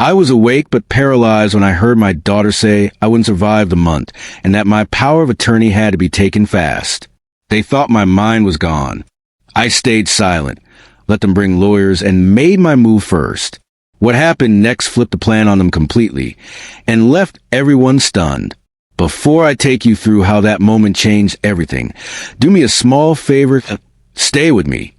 I was awake but paralyzed when I heard my daughter say I wouldn't survive the month and that my power of attorney had to be taken fast. They thought my mind was gone. I stayed silent, let them bring lawyers, and made my move first. What happened next flipped the plan on them completely and left everyone stunned. Before I take you through how that moment changed everything, do me a small favor. Stay with me.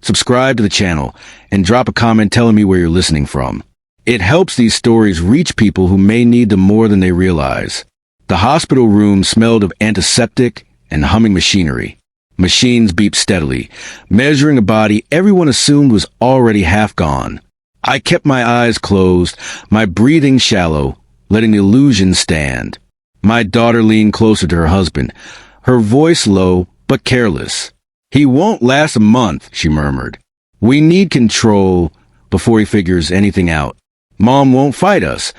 Subscribe to the channel and drop a comment telling me where you're listening from. It helps these stories reach people who may need them more than they realize. The hospital room smelled of antiseptic and humming machinery. Machines beeped steadily, measuring a body everyone assumed was already half gone. I kept my eyes closed, my breathing shallow, letting the illusion stand. My daughter leaned closer to her husband, her voice low but careless. "He won't last a month," she murmured. "We need control before he figures anything out. Mom won't fight us.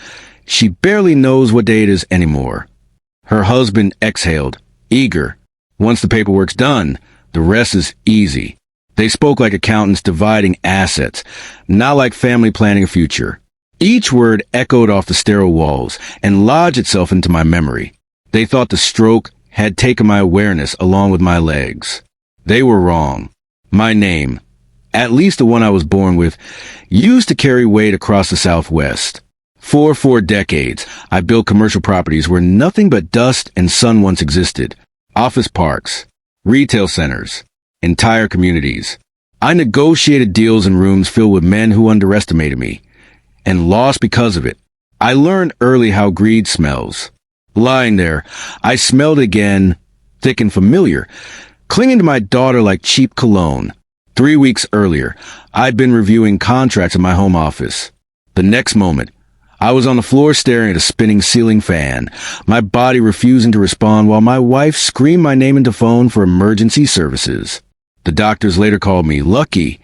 She barely knows what day it is anymore." Her husband exhaled, eager. "Once the paperwork's done, the rest is easy." They spoke like accountants dividing assets, not like family planning a future. Each word echoed off the sterile walls and lodged itself into my memory. They thought the stroke had taken my awareness along with my legs. They were wrong. My name, at least the one I was born with, used to carry weight across the Southwest. For 4 decades, I built commercial properties where nothing but dust and sun once existed. Office parks, retail centers, entire communities. I negotiated deals in rooms filled with men who underestimated me, and lost because of it. I learned early how greed smells. Lying there, I smelled it again, thick and familiar, clinging to my daughter like cheap cologne. 3 weeks earlier, I'd been reviewing contracts in my home office. The next moment, I was on the floor staring at a spinning ceiling fan, my body refusing to respond while my wife screamed my name into phone for emergency services. The doctors later called me lucky,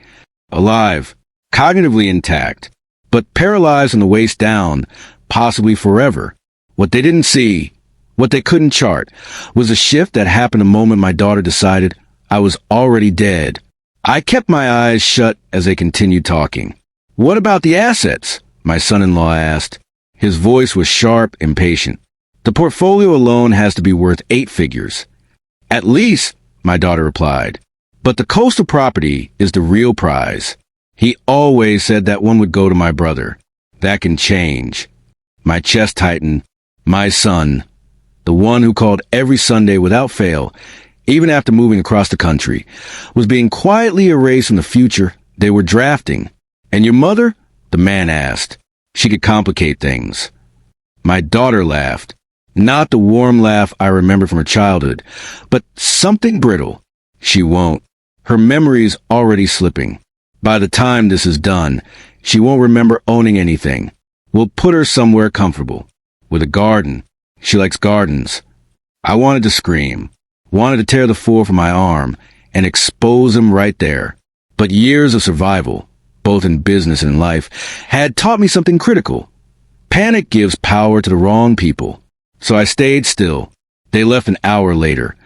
alive, cognitively intact, but paralyzed from the waist down, possibly forever. What they didn't see, what they couldn't chart, was a shift that happened the moment my daughter decided I was already dead. I kept my eyes shut as they continued talking. "What about the assets?" my son-in-law asked. His voice was sharp, impatient. "The portfolio alone has to be worth 8 figures. "At least," my daughter replied. "But the coastal property is the real prize. He always said that one would go to my brother. That can change." My chest tightened. My son, the one who called every Sunday without fail, even after moving across the country, was being quietly erased from the future they were drafting. "And your mother?" the man asked. "She could complicate things." My daughter laughed. Not the warm laugh I remember from her childhood, but something brittle. "She won't. Her memory's already slipping. By the time this is done, she won't remember owning anything. We'll put her somewhere comfortable, with a garden. She likes gardens." I wanted to scream, wanted to tear the foil from my arm and expose him right there. But years of survival, both in business and in life, had taught me something critical. Panic gives power to the wrong people. So I stayed still. They left an hour later,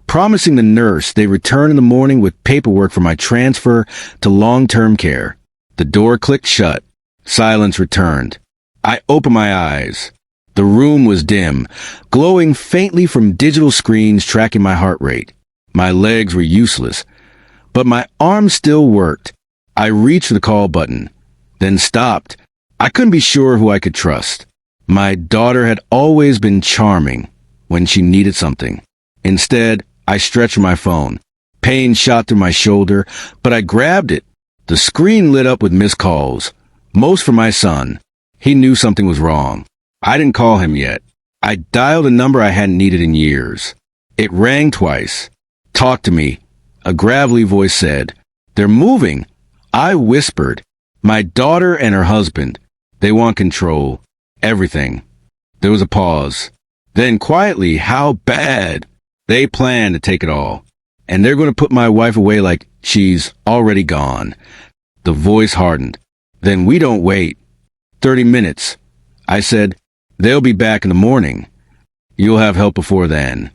promising the nurse they'd return in the morning with paperwork for my transfer to long-term care. The door clicked shut. Silence returned. I opened my eyes. The room was dim, glowing faintly from digital screens tracking my heart rate. My legs were useless, but my arms still worked. I reached for the call button, then stopped. I couldn't be sure who I could trust. My daughter had always been charming when she needed something. Instead, I stretched for my phone. Pain shot through my shoulder, but I grabbed it. The screen lit up with missed calls, most from my son. He knew something was wrong. I didn't call him yet. I dialed a number I hadn't needed in years. It rang twice. "Talk to me," a gravelly voice said. "They're moving." I whispered. "My daughter and her husband. They want control. Everything." There was a pause. Then quietly, "How bad?" "They plan to take it all. And they're going to put my wife away like she's already gone." The voice hardened. "Then we don't wait." 30 minutes. I said, "They'll be back in the morning. You'll have help before then."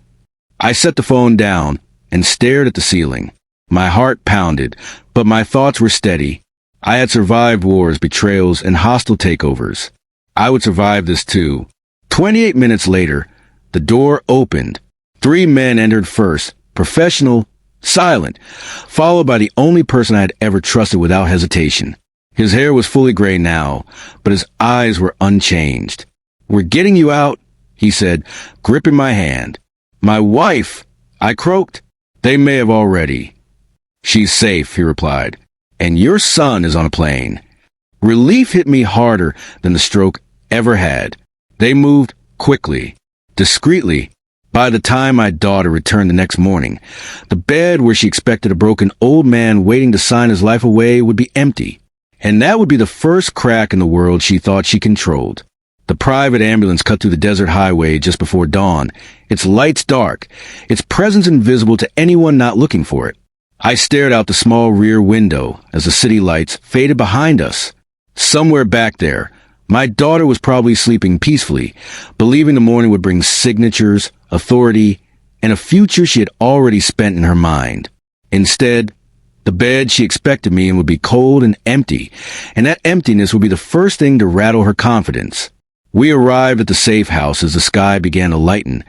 I set the phone down and stared at the ceiling. My heart pounded, but my thoughts were steady. I had survived wars, betrayals, and hostile takeovers. I would survive this too. 28 minutes later, the door opened. 3 men entered first, professional, silent, followed by the only person I had ever trusted without hesitation. His hair was fully gray now, but his eyes were unchanged. "We're getting you out," he said, gripping my hand. "My wife," I croaked. "They may have already." "She's safe," he replied. "And your son is on a plane." Relief hit me harder than the stroke ever had. They moved quickly, discreetly. By the time my daughter returned the next morning, the bed where she expected a broken old man waiting to sign his life away would be empty. And that would be the first crack in the world she thought she controlled. The private ambulance cut through the desert highway just before dawn, its lights dark, its presence invisible to anyone not looking for it. I stared out the small rear window as the city lights faded behind us. Somewhere back there, my daughter was probably sleeping peacefully, believing the morning would bring signatures, authority, and a future she had already spent in her mind. Instead, the bed she expected me in would be cold and empty, and that emptiness would be the first thing to rattle her confidence. We arrived at the safe house as the sky began to lighten,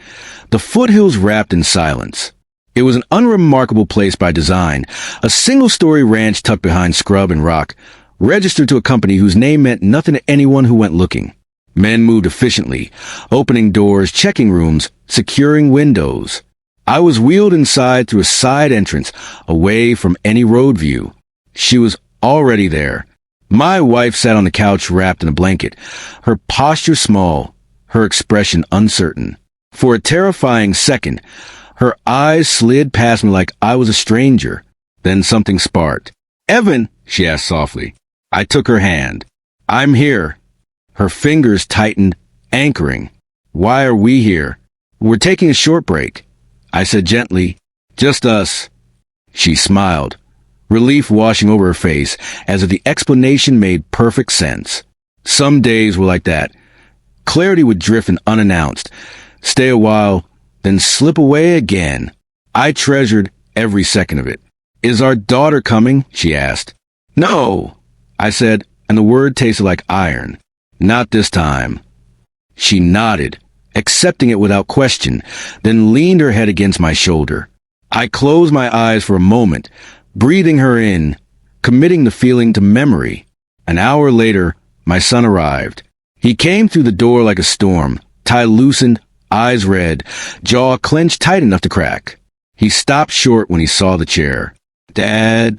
the foothills wrapped in silence. It was an unremarkable place by design, a single-story ranch tucked behind scrub and rock, registered to a company whose name meant nothing to anyone who went looking. Men moved efficiently, opening doors, checking rooms, securing windows. I was wheeled inside through a side entrance, away from any road view. She was already there. My wife sat on the couch wrapped in a blanket, her posture small, her expression uncertain. For a terrifying second, her eyes slid past me like I was a stranger. Then something sparked. "Evan," she asked softly. I took her hand. "I'm here." Her fingers tightened, anchoring. "Why are we here?" "We're taking a short break," I said gently. "Just us." She smiled, relief washing over her face, as if the explanation made perfect sense. Some days were like that. Clarity would drift in unannounced, stay a while, then slip away again. I treasured every second of it. "Is our daughter coming?" she asked. "No," I said, and the word tasted like iron. "Not this time." She nodded, accepting it without question, then leaned her head against my shoulder. I closed my eyes for a moment, breathing her in, committing the feeling to memory. An hour later, my son arrived. He came through the door like a storm, tie loosened, eyes red, jaw clenched tight enough to crack. He stopped short when he saw the chair. "Dad."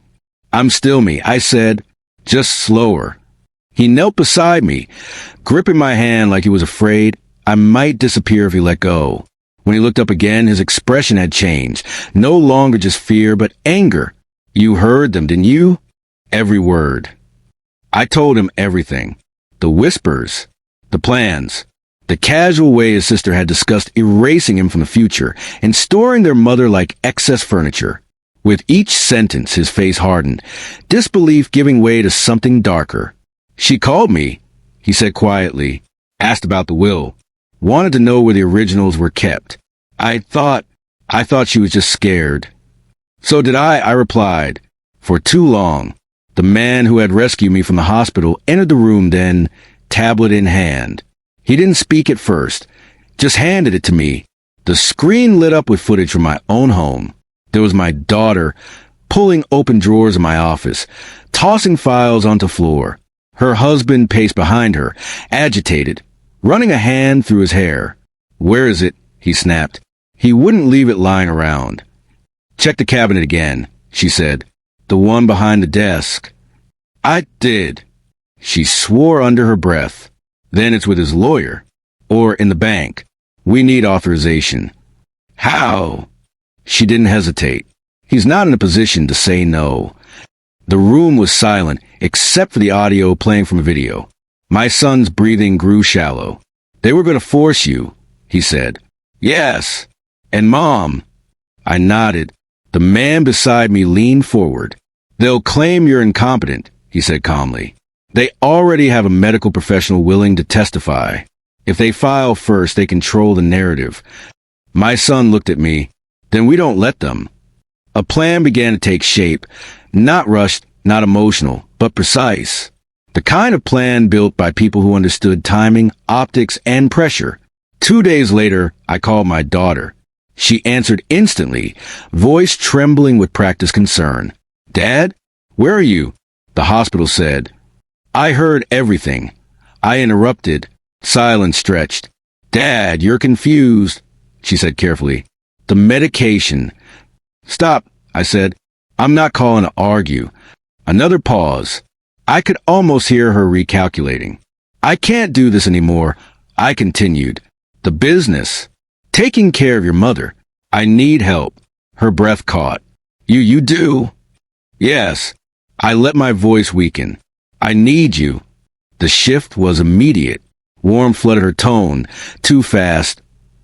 "I'm still me," I said, just slower. He knelt beside me, gripping my hand like he was afraid I might disappear if he let go. When he looked up again, his expression had changed. No longer just fear, but anger. "You heard them, didn't you?" "Every word." I told him everything. The whispers, the plans, the casual way his sister had discussed erasing him from the future and storing their mother like excess furniture. With each sentence, his face hardened, disbelief giving way to something darker. "She called me," he said quietly, "asked about the will, wanted to know where the originals were kept. I thought she was just scared." "So did I replied. For too long. The man who had rescued me from the hospital entered the room then, tablet in hand. He didn't speak at first, just handed it to me. The screen lit up with footage from my own home. There was my daughter, pulling open drawers in my office, tossing files onto the floor. Her husband paced behind her, agitated, running a hand through his hair. "Where is it?" he snapped. He wouldn't leave it lying around. "Check the cabinet again," she said. "The one behind the desk." I did. She swore under her breath. "Then it's with his lawyer. Or in the bank. We need authorization." "How?" She didn't hesitate. "He's not in a position to say no." The room was silent, except for the audio playing from a video. My son's breathing grew shallow. "They were going to force you," he said. "Yes. And Mom." I nodded. The man beside me leaned forward. "They'll claim you're incompetent," he said calmly. "They already have a medical professional willing to testify. If they file first, they control the narrative." My son looked at me. "Then we don't let them." A plan began to take shape, not rushed, not emotional, but precise. The kind of plan built by people who understood timing, optics, and pressure. 2 days later, I called my daughter. She answered instantly, voice trembling with practiced concern. "Dad, where are you?" The hospital said. I heard everything. I interrupted. Silence stretched. "Dad, you're confused," she said carefully. "The medication." "Stop," I said. "I'm not calling to argue." Another pause. I could almost hear her recalculating. "I can't do this anymore," I continued. "The business. Taking care of your mother. I need help." Her breath caught. You do?" "Yes." I let my voice weaken. "I need you." The shift was immediate. Warmth flooded her tone. Too fast.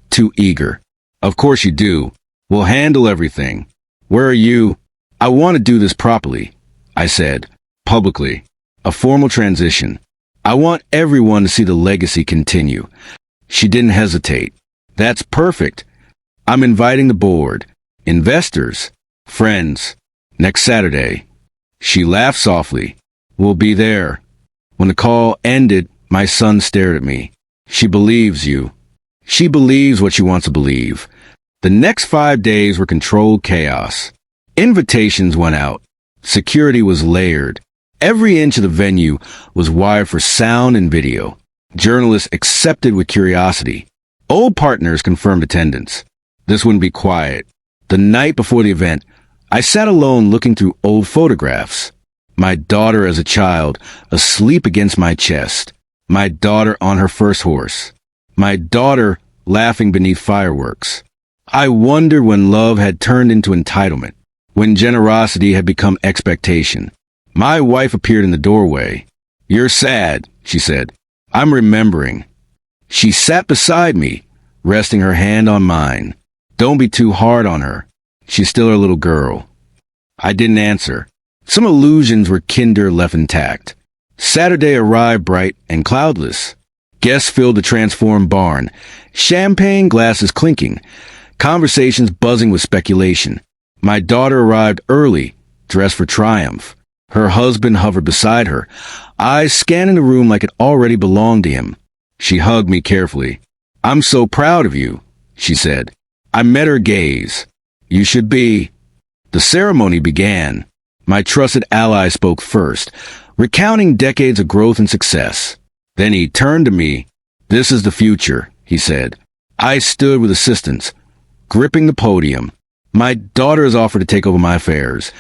Too eager. "Of course you do. We'll handle everything. Where are you?" "I want to do this properly," I said, publicly. A formal transition. "I want everyone to see the legacy continue." She didn't hesitate. "That's perfect. I'm inviting the board, investors, friends, next Saturday." She laughed softly. "We'll be there." When the call ended, my son stared at me. "She believes you." She believes what she wants to believe. The next 5 days were controlled chaos. Invitations went out. Security was layered. Every inch of the venue was wired for sound and video. Journalists accepted with curiosity. Old partners confirmed attendance. This wouldn't be quiet. The night before the event, I sat alone looking through old photographs. My daughter as a child, asleep against my chest. My daughter on her first horse. My daughter laughing beneath fireworks. I wondered when love had turned into entitlement, when generosity had become expectation. My wife appeared in the doorway. "You're sad," she said. "I'm remembering." She sat beside me, resting her hand on mine. "Don't be too hard on her. She's still a little girl." I didn't answer. Some illusions were kinder left intact. Saturday arrived bright and cloudless. Guests filled the transformed barn, champagne glasses clinking, conversations buzzing with speculation. My daughter arrived early, dressed for triumph. Her husband hovered beside her, eyes scanning the room like it already belonged to him. She hugged me carefully. "I'm so proud of you," she said. I met her gaze. "You should be." The ceremony began. My trusted ally spoke first, recounting decades of growth and success. Then he turned to me. "This is the future," he said. I stood with assistants, gripping the podium. "My daughter has offered to take over my affairs."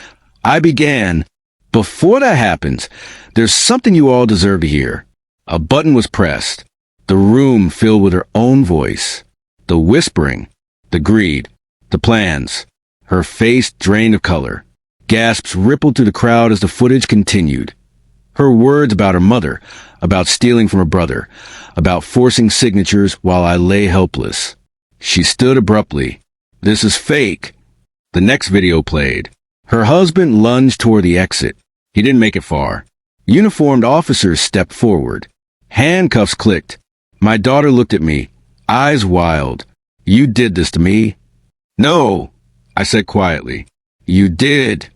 I began. "Before that happens, there's something you all deserve to hear." A button was pressed. The room filled with her own voice. The whispering, the greed, the plans. Her face drained of color. Gasps rippled through the crowd as the footage continued. Her words about her mother, about stealing from her brother, about forcing signatures while I lay helpless. She stood abruptly. "This is fake." The next video played. Her husband lunged toward the exit. He didn't make it far. Uniformed officers stepped forward. Handcuffs clicked. My daughter looked at me, eyes wild. "You did this to me?" "No," I said quietly. "You did."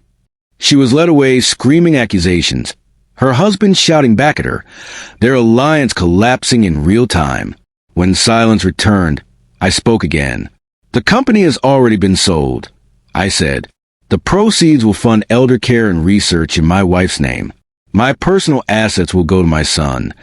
She was led away screaming accusations, her husband shouting back at her, their alliance collapsing in real time. When silence returned, I spoke again. "The company has already been sold," I said. "The proceeds will fund elder care and research in my wife's name. My personal assets will go to my son."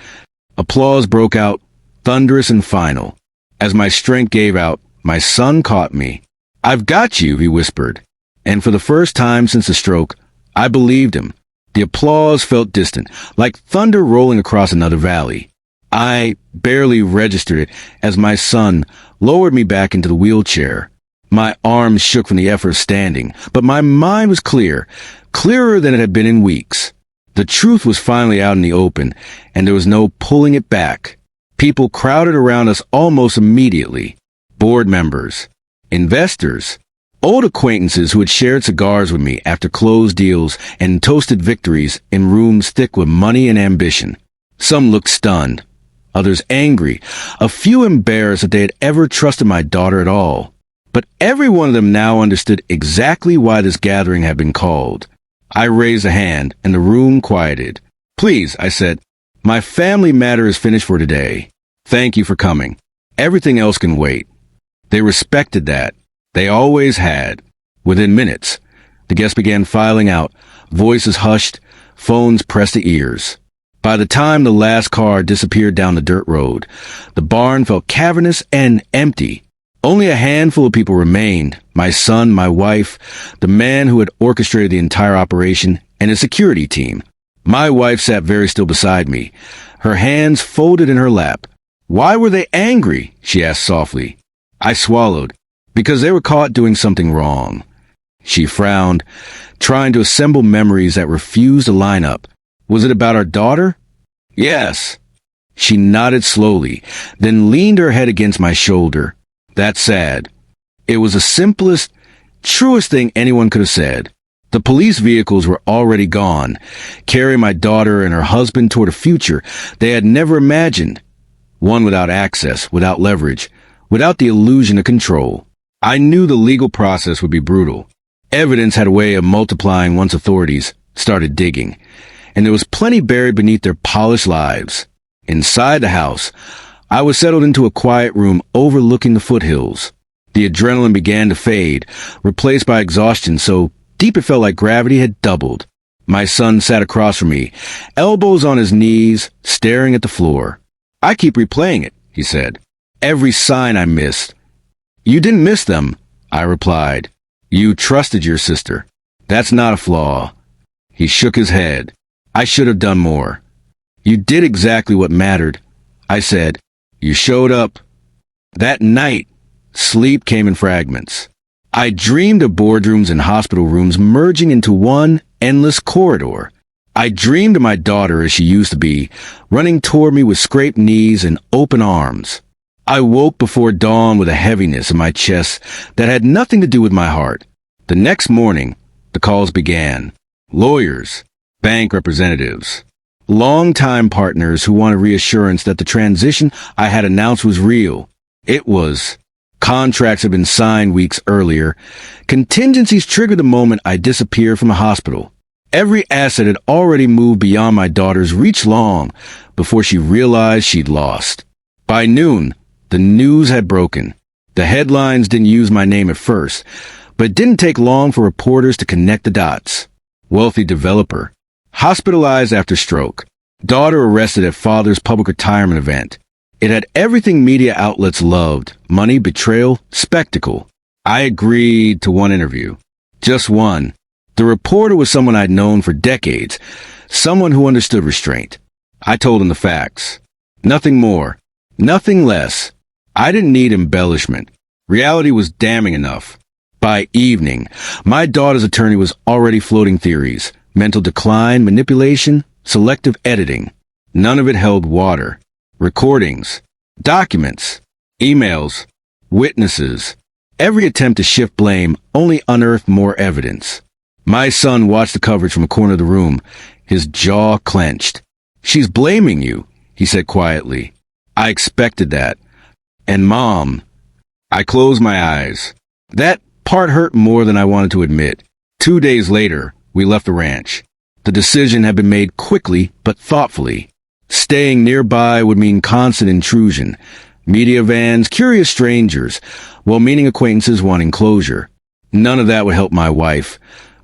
Applause broke out, thunderous and final. As my strength gave out, my son caught me. "I've got you," he whispered. And for the first time since the stroke, I believed him. The applause felt distant, like thunder rolling across another valley. I barely registered it as my son lowered me back into the wheelchair. My arms shook from the effort of standing, but my mind was clear, clearer than it had been in weeks. The truth was finally out in the open, and there was no pulling it back. People crowded around us almost immediately. Board members, investors, old acquaintances who had shared cigars with me after closed deals and toasted victories in rooms thick with money and ambition. Some looked stunned, others angry, a few embarrassed that they had ever trusted my daughter at all. But every one of them now understood exactly why this gathering had been called. I raised a hand, and the room quieted. Please, I said. My family matter is finished for today. Thank you for coming. Everything else can wait. They respected that. They always had. Within minutes, the guests began filing out, voices hushed, phones pressed to ears. By the time the last car disappeared down the dirt road, the barn felt cavernous and empty. Only a handful of people remained: my son, my wife, the man who had orchestrated the entire operation, and his security team. My wife sat very still beside me, her hands folded in her lap. Why were they angry? She asked softly. I swallowed. Because they were caught doing something wrong. She frowned, trying to assemble memories that refused to line up. Was it about our daughter? Yes. She nodded slowly, then leaned her head against my shoulder. That's sad. It was the simplest, truest thing anyone could have said. The police vehicles were already gone, carrying my daughter and her husband toward a future they had never imagined. One without access, without leverage, without the illusion of control. I knew the legal process would be brutal. Evidence had a way of multiplying once authorities started digging, and there was plenty buried beneath their polished lives. Inside the house, I was settled into a quiet room overlooking the foothills. The adrenaline began to fade, replaced by exhaustion so deep it felt like gravity had doubled. My son sat across from me, elbows on his knees, staring at the floor. I keep replaying it, he said. Every sign I missed. You didn't miss them, I replied. You trusted your sister. That's not a flaw. He shook his head. I should have done more. You did exactly what mattered, I said. You showed up. That night, sleep came in fragments. I dreamed of boardrooms and hospital rooms merging into one endless corridor. I dreamed of my daughter as she used to be, running toward me with scraped knees and open arms. I woke before dawn with a heaviness in my chest that had nothing to do with my heart. The next morning, the calls began. Lawyers, bank representatives, longtime partners who wanted reassurance that the transition I had announced was real. It was. Contracts had been signed weeks earlier. Contingencies triggered the moment I disappeared from the hospital. Every asset had already moved beyond my daughter's reach long before she realized she'd lost. By noon, the news had broken. The headlines didn't use my name at first, but it didn't take long for reporters to connect the dots. Wealthy developer. Hospitalized after stroke. Daughter arrested at father's public retirement event. It had everything media outlets loved: money, betrayal, spectacle. I agreed to one interview. Just one. The reporter was someone I'd known for decades, someone who understood restraint. I told him the facts. Nothing more. Nothing less. I didn't need embellishment. Reality was damning enough. By evening, my daughter's attorney was already floating theories: mental decline, manipulation, selective editing. None of it held water. Recordings, documents, emails, witnesses. Every attempt to shift blame only unearthed more evidence. My son watched the coverage from a corner of the room, his jaw clenched. She's blaming you, he said quietly. I expected that. And Mom. I closed my eyes. That part hurt more than I wanted to admit. 2 days later, we left the ranch. The decision had been made quickly but thoughtfully. Staying nearby would mean constant intrusion. Media vans, curious strangers, well-meaning acquaintances wanting closure. None of that would help my wife,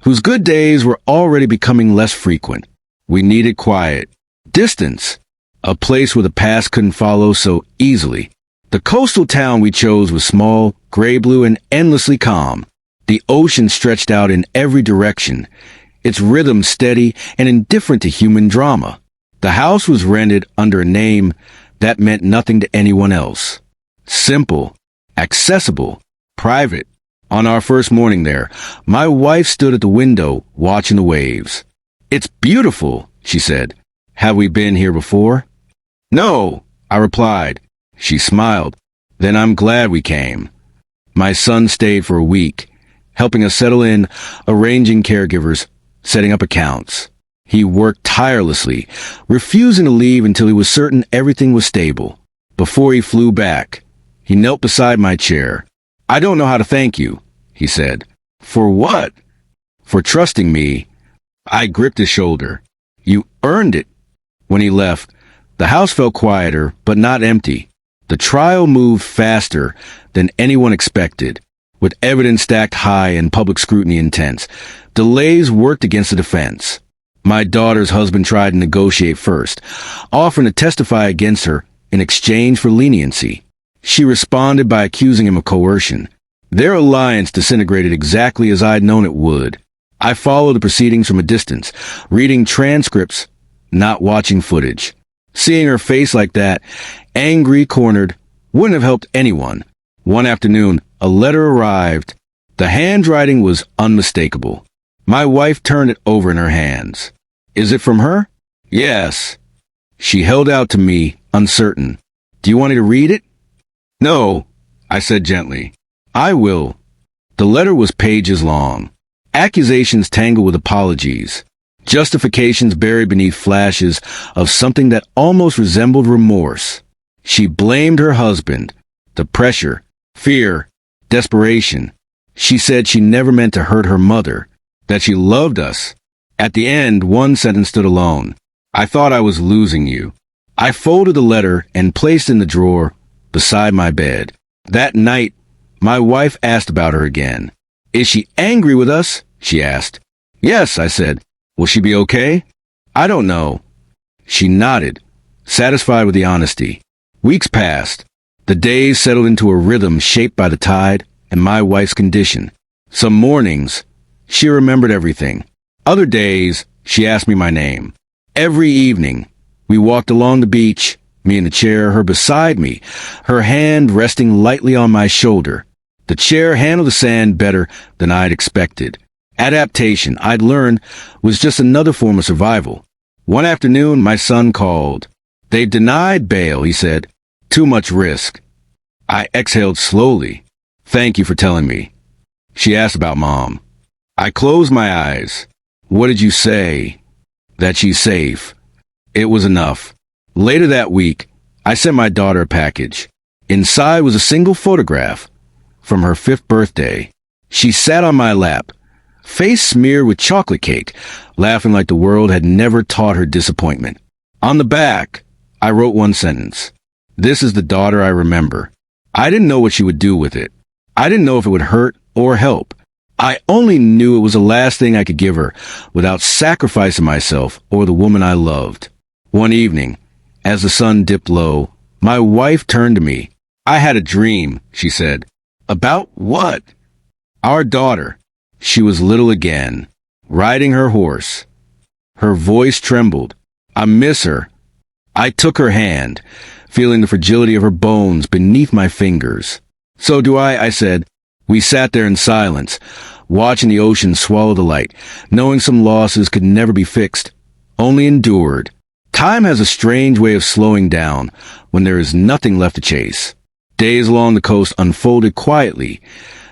whose good days were already becoming less frequent. We needed quiet. Distance. A place where the past couldn't follow so easily. The coastal town we chose was small, gray-blue, and endlessly calm. The ocean stretched out in every direction, its rhythm steady and indifferent to human drama. The house was rented under a name that meant nothing to anyone else. Simple, accessible, private. On our first morning there, my wife stood at the window watching the waves. It's beautiful, she said. Have we been here before? No, I replied. She smiled. Then I'm glad we came. My son stayed for a week, helping us settle in, arranging caregivers, setting up accounts. He worked tirelessly, refusing to leave until he was certain everything was stable. Before he flew back, he knelt beside my chair. I don't know how to thank you, he said. For what? For trusting me. I gripped his shoulder. You earned it, When he left, the house felt quieter, but not empty. The trial moved faster than anyone expected. With evidence stacked high and public scrutiny intense, delays worked against the defense. My daughter's husband tried to negotiate first, offering to testify against her in exchange for leniency. She responded by accusing him of coercion. Their alliance disintegrated exactly as I'd known it would. I followed the proceedings from a distance, reading transcripts, not watching footage. Seeing her face like that, angry, cornered, wouldn't have helped anyone. One afternoon, a letter arrived. The handwriting was unmistakable. My wife turned it over in her hands. Is it from her? Yes. She held out to me, uncertain. Do you want me to read it? No, I said gently. I will. The letter was pages long. Accusations tangled with apologies. Justifications buried beneath flashes of something that almost resembled remorse. She blamed her husband. The pressure, fear, desperation. She said she never meant to hurt her mother, that she loved us. At the end, one sentence stood alone. I thought I was losing you. I folded the letter and placed it in the drawer beside my bed. That night, my wife asked about her again. Is she angry with us? She asked. Yes, I said. Will she be okay? I don't know. She nodded, satisfied with the honesty. Weeks passed. The days settled into a rhythm shaped by the tide and my wife's condition. Some mornings, she remembered everything. Other days, she asked me my name. Every evening, we walked along the beach, me in the chair, her beside me, her hand resting lightly on my shoulder. The chair handled the sand better than I'd expected. Adaptation, I'd learned, was just another form of survival. One afternoon, my son called. They denied bail, he said. Too much risk. I exhaled slowly. Thank you for telling me. She asked about Mom. I closed my eyes. What did you say? That she's safe. It was enough. Later that week, I sent my daughter a package. Inside was a single photograph from her 5th birthday. She sat on my lap, face smeared with chocolate cake, laughing like the world had never taught her disappointment. On the back, I wrote one sentence. This is the daughter I remember. I didn't know what she would do with it. I didn't know if it would hurt or help. I only knew it was the last thing I could give her without sacrificing myself or the woman I loved. One evening, as the sun dipped low, my wife turned to me. I had a dream, she said. About what? Our daughter. She was little again, riding her horse. Her voice trembled. I miss her. I took her hand, feeling the fragility of her bones beneath my fingers. So do I said. We sat there in silence, watching the ocean swallow the light, knowing some losses could never be fixed, only endured. Time has a strange way of slowing down when there is nothing left to chase. Days along the coast unfolded quietly,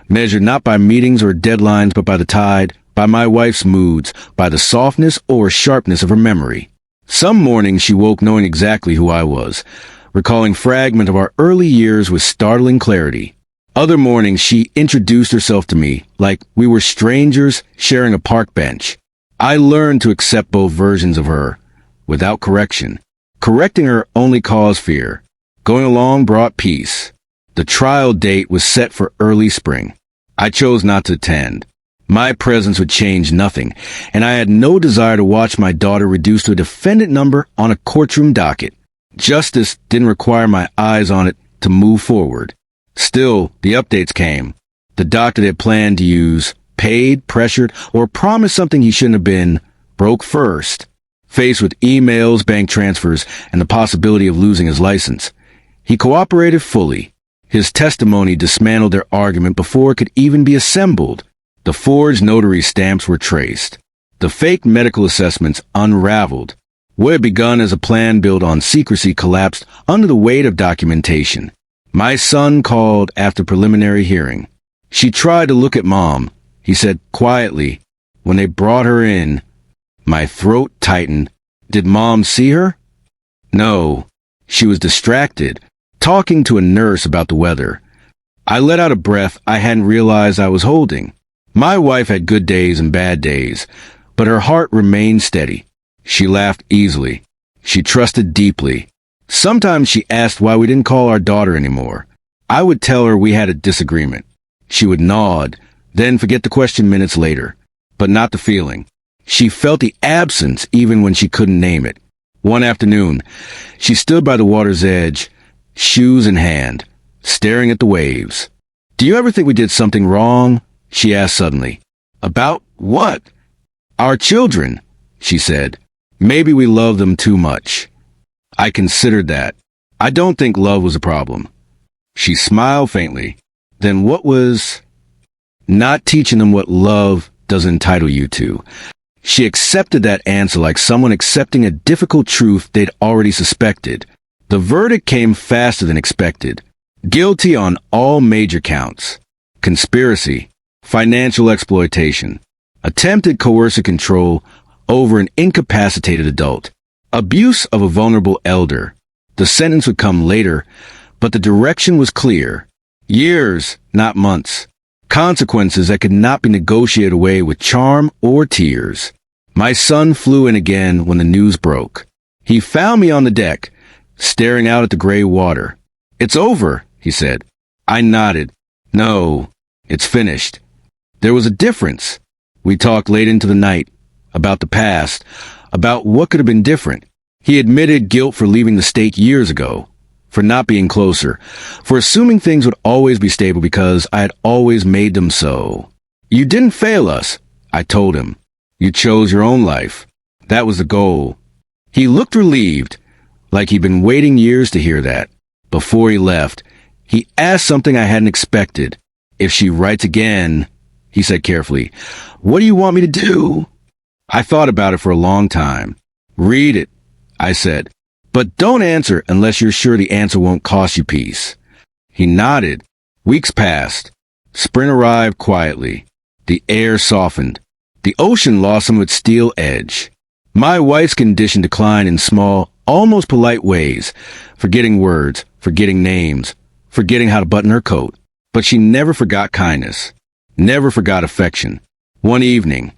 measured not by meetings or deadlines, but by the tide, by my wife's moods, by the softness or sharpness of her memory. Some mornings she woke knowing exactly who I was, recalling fragments of our early years with startling clarity. Other mornings she introduced herself to me like we were strangers sharing a park bench. I learned to accept both versions of her, without correction. Correcting her only caused fear. Going along brought peace. The trial date was set for early spring. I chose not to attend. My presence would change nothing, and I had no desire to watch my daughter reduced to a defendant number on a courtroom docket. Justice didn't require my eyes on it to move forward. Still, the updates came. The doctor they had planned to use, paid, pressured, or promised something he shouldn't have been, broke first. Faced with emails, bank transfers, and the possibility of losing his license, he cooperated fully. His testimony dismantled their argument before it could even be assembled. The forged notary stamps were traced. The fake medical assessments unraveled. What had begun as a plan built on secrecy collapsed under the weight of documentation. My son called after preliminary hearing. She tried to look at Mom, he said quietly. When they brought her in, my throat tightened. Did Mom see her? No. She was distracted, talking to a nurse about the weather. I let out a breath I hadn't realized I was holding. My wife had good days and bad days, but her heart remained steady. She laughed easily. She trusted deeply. Sometimes she asked why we didn't call our daughter anymore. I would tell her we had a disagreement. She would nod, then forget the question minutes later, but not the feeling. She felt the absence even when she couldn't name it. One afternoon, she stood by the water's edge, shoes in hand, staring at the waves. "Do you ever think we did something wrong?" she asked suddenly. "About what?" "Our children," she said. "Maybe we love them too much." I considered that. I don't think love was a problem. She smiled faintly. Then what was? Not teaching them what love doesn't entitle you to. She accepted that answer like someone accepting a difficult truth they'd already suspected. The verdict came faster than expected. Guilty on all major counts. Conspiracy, financial exploitation, attempted coercive control over an incapacitated adult, abuse of a vulnerable elder. The sentence would come later, but the direction was clear. Years, not months. Consequences that could not be negotiated away with charm or tears. My son flew in again when the news broke. He found me on the deck, staring out at the gray water. "It's over," he said. I nodded. "No, it's finished." There was a difference. We talked late into the night, about the past, about what could have been different. He admitted guilt for leaving the state years ago, for not being closer, for assuming things would always be stable because I had always made them so. "You didn't fail us," I told him. "You chose your own life. That was the goal." He looked relieved, like he'd been waiting years to hear that. Before he left, he asked something I hadn't expected. "If she writes again," he said carefully, "what do you want me to do?" I thought about it for a long time. "Read it," I said. "But don't answer unless you're sure the answer won't cost you peace." He nodded. Weeks passed. Spring arrived quietly. The air softened. The ocean lost some of its steel edge. My wife's condition declined in small, almost polite ways, forgetting words, forgetting names, forgetting how to button her coat. But she never forgot kindness, never forgot affection. One evening,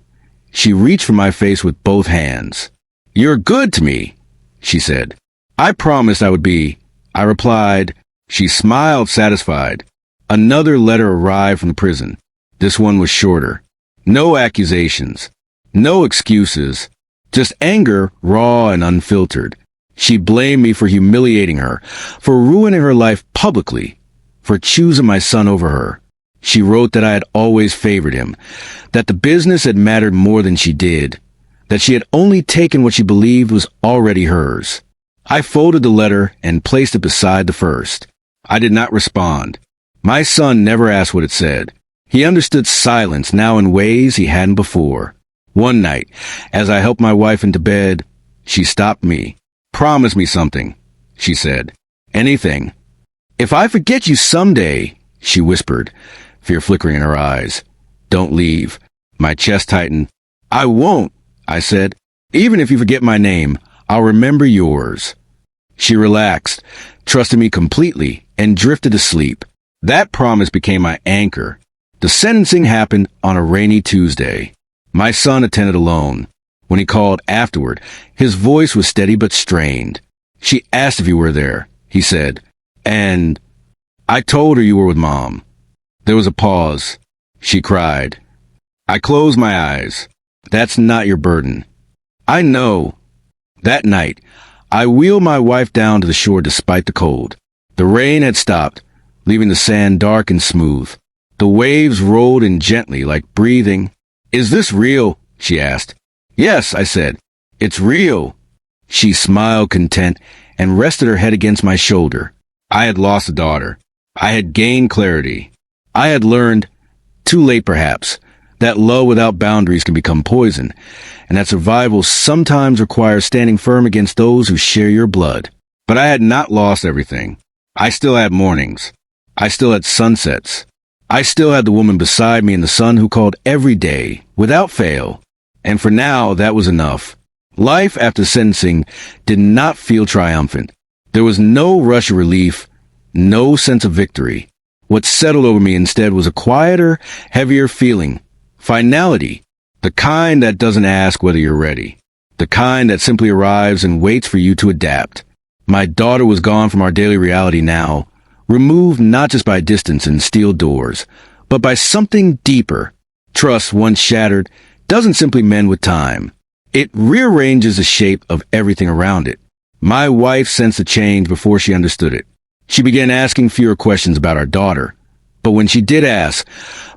she reached for my face with both hands. "You're good to me," she said. "I promised I would be," I replied. She smiled, satisfied. Another letter arrived from the prison. This one was shorter. No accusations. No excuses. Just anger, raw and unfiltered. She blamed me for humiliating her, for ruining her life publicly, for choosing my son over her. She wrote that I had always favored him, that the business had mattered more than she did, that she had only taken what she believed was already hers. I folded the letter and placed it beside the first. I did not respond. My son never asked what it said. He understood silence now in ways he hadn't before. One night, as I helped my wife into bed, she stopped me. "Promise me something," she said. "Anything." "If I forget you someday," she whispered, fear flickering in her eyes. "Don't leave." My chest tightened. "I won't," I said. "Even if you forget my name, I'll remember yours." She relaxed, trusted me completely, and drifted asleep. That promise became my anchor. The sentencing happened on a rainy Tuesday. My son attended alone. When he called afterward, his voice was steady but strained. "She asked if you were there," he said. "And I told her you were with Mom." There was a pause. She cried. I closed my eyes. "That's not your burden." "I know." That night, I wheeled my wife down to the shore despite the cold. The rain had stopped, leaving the sand dark and smooth. The waves rolled in gently, like breathing. "Is this real?" she asked. "Yes," I said. "It's real." She smiled content and rested her head against my shoulder. I had lost a daughter. I had gained clarity. I had learned, too late perhaps, that love without boundaries can become poison, and that survival sometimes requires standing firm against those who share your blood. But I had not lost everything. I still had mornings. I still had sunsets. I still had the woman beside me and the son who called every day, without fail. And for now, that was enough. Life after sentencing did not feel triumphant. There was no rush of relief, no sense of victory. What settled over me instead was a quieter, heavier feeling. Finality. The kind that doesn't ask whether you're ready. the kind that simply arrives and waits for you to adapt. My daughter was gone from our daily reality now, removed not just by distance and steel doors, but by something deeper. Trust, once shattered, doesn't simply mend with time. It rearranges the shape of everything around it. My wife sensed the change before she understood it. She began asking fewer questions about our daughter. But when she did ask,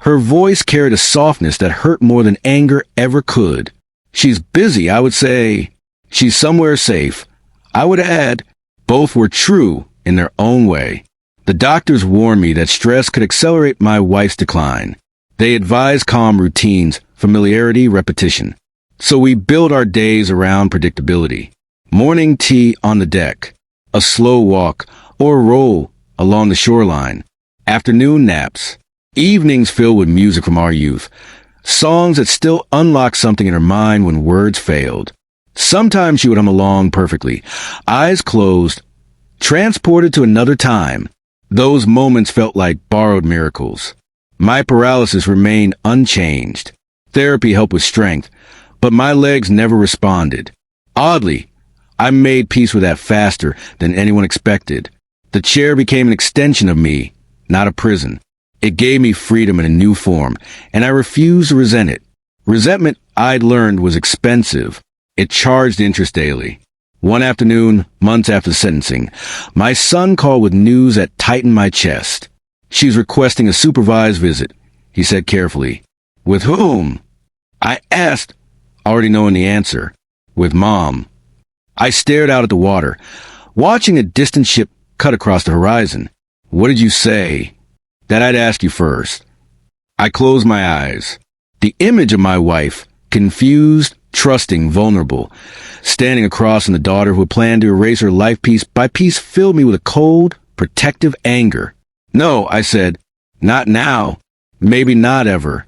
her voice carried a softness that hurt more than anger ever could. She's busy, I would say. She's somewhere safe. I would add, both were true in their own way. The doctors warned me that stress could accelerate my wife's decline. They advised calm routines, familiarity, repetition. So we built our days around predictability. Morning tea on the deck, a slow walk, or a roll along the shoreline. Afternoon naps, evenings filled with music from our youth, songs that still unlocked something in her mind when words failed. Sometimes she would hum along perfectly, eyes closed, transported to another time. Those moments felt like borrowed miracles. My paralysis remained unchanged. Therapy helped with strength, but my legs never responded. Oddly, I made peace with that faster than anyone expected. The chair became an extension of me, not a prison. It gave me freedom in a new form, and I refused to resent it. Resentment, I'd learned, was expensive. It charged interest daily. One afternoon, months after sentencing, my son called with news that tightened my chest. She's requesting a supervised visit, he said carefully. With whom? I asked, already knowing the answer. With Mom. I stared out at the water, watching a distant ship cut across the horizon. What did you say? That I'd ask you first. I closed my eyes. The image of my wife, confused, trusting, vulnerable, standing across from the daughter who had planned to erase her life piece by piece, filled me with a cold, protective anger. No, I said, not now. Maybe not ever.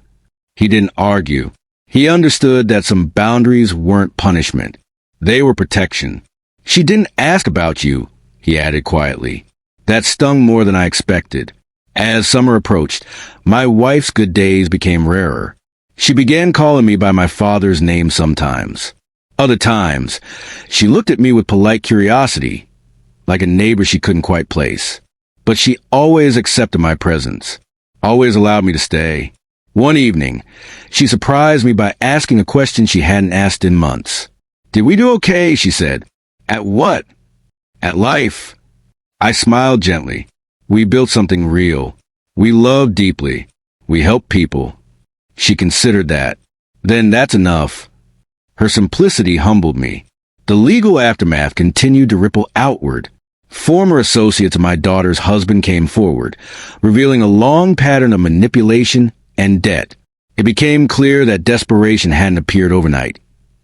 He didn't argue. He understood that some boundaries weren't punishment. They were protection. She didn't ask about you, he added quietly. That stung more than I expected. As summer approached, my wife's good days became rarer. She began calling me by my father's name sometimes. Other times, she looked at me with polite curiosity, like a neighbor she couldn't quite place. But she always accepted my presence, always allowed me to stay. One evening, she surprised me by asking a question she hadn't asked in months. Did we do okay? She said. At what? At life. I smiled gently. We built something real. We loved deeply. We helped people. She considered that. Then that's enough. Her simplicity humbled me. The legal aftermath continued to ripple outward. Former associates of my daughter's husband came forward, revealing a long pattern of manipulation and debt. It became clear that desperation hadn't appeared overnight.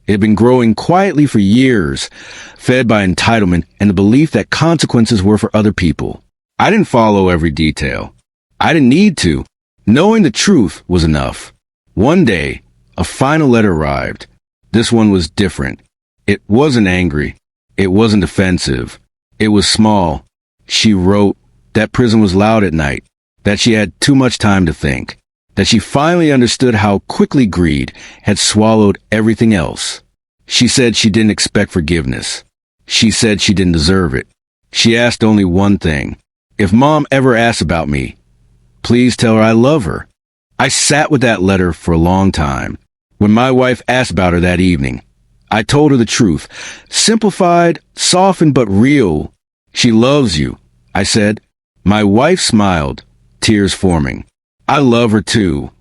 It had been growing quietly for years, fed by entitlement and the belief that consequences were for other people. I didn't follow every detail. I didn't need to. Knowing the truth was enough. One day, a final letter arrived. This one was different. It wasn't angry. It wasn't defensive. It was small. She wrote that prison was loud at night, that she had too much time to think, that she finally understood how quickly greed had swallowed everything else. She said she didn't expect forgiveness. She said she didn't deserve it. She asked only one thing. If Mom ever asks about me, please tell her I love her. I sat with that letter for a long time. When my wife asked about her that evening, I told her the truth. Simplified, softened, but real. She loves you, I said. My wife smiled, tears forming. I love her too.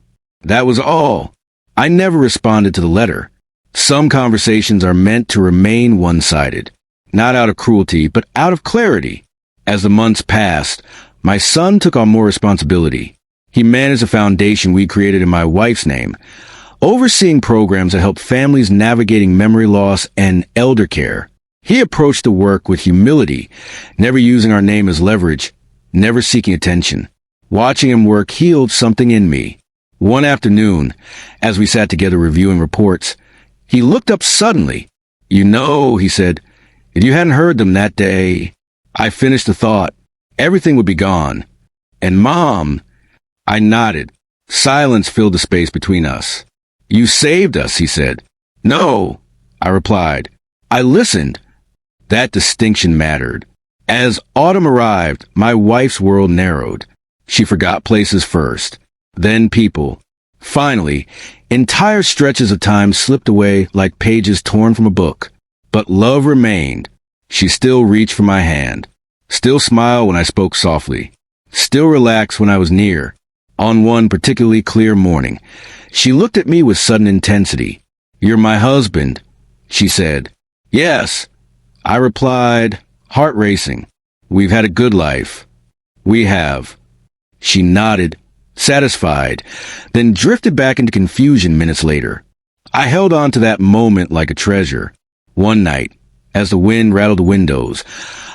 That was all. I never responded to the letter. Some conversations are meant to remain one-sided, not out of cruelty, but out of clarity. As the months passed, my son took on more responsibility. He managed a foundation we created in my wife's name, overseeing programs that help families navigating memory loss and elder care. He approached the work with humility, never using our name as leverage, never seeking attention. Watching him work healed something in me. One afternoon, as we sat together reviewing reports, he looked up suddenly. You know, he said, if you hadn't heard them that day, I finished the thought. Everything would be gone. And Mom, I nodded. Silence filled the space between us. You saved us, he said. No, I replied. I listened. That distinction mattered. As autumn arrived, my wife's world narrowed. She forgot places first, then people. Finally, entire stretches of time slipped away like pages torn from a book. But love remained. She still reached for my hand, still smiled when I spoke softly, still relaxed when I was near. On one particularly clear morning, she looked at me with sudden intensity. "You're my husband," she said. "Yes," I replied, heart racing. "We've had a good life." "We have." She nodded, satisfied, then drifted back into confusion minutes later. I held on to that moment like a treasure. One night, as the wind rattled the windows,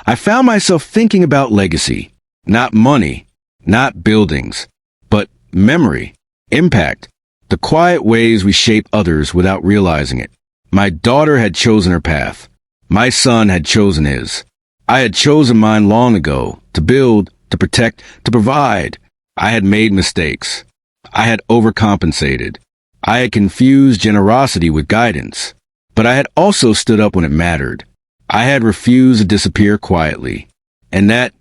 I found myself thinking about legacy. Not money, not buildings, but memory, impact, the quiet ways we shape others without realizing it. My daughter had chosen her path. My son had chosen his. I had chosen mine long ago, to build, to protect, to provide. I had made mistakes. I had overcompensated. I had confused generosity with guidance. But I had also stood up when it mattered. I had refused to disappear quietly. And that,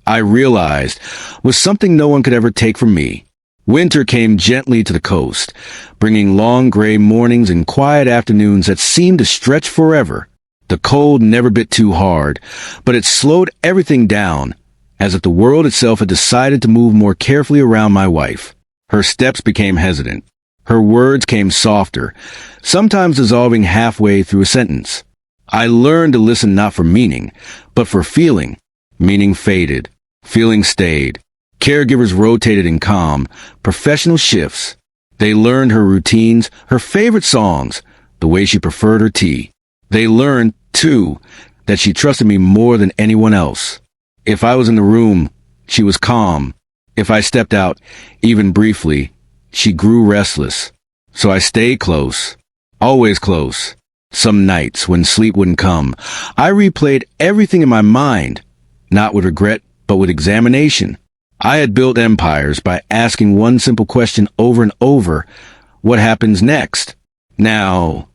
I realized, was something no one could ever take from me. Winter came gently to the coast, bringing long gray mornings and quiet afternoons that seemed to stretch forever. The cold never bit too hard, but it slowed everything down, as if the world itself had decided to move more carefully around my wife. Her steps became hesitant. Her words came softer, sometimes dissolving halfway through a sentence. I learned to listen not for meaning, but for feeling. Meaning faded. Feeling stayed. Caregivers rotated in calm, professional shifts. They learned her routines, her favorite songs, the way she preferred her tea. They learned, too, that she trusted me more than anyone else. If I was in the room, she was calm. If I stepped out, even briefly, she grew restless. So I stayed close. Always close. Some nights, when sleep wouldn't come, I replayed everything in my mind, not with regret, but with examination. I had built empires by asking one simple question over and over: what happens next? Now,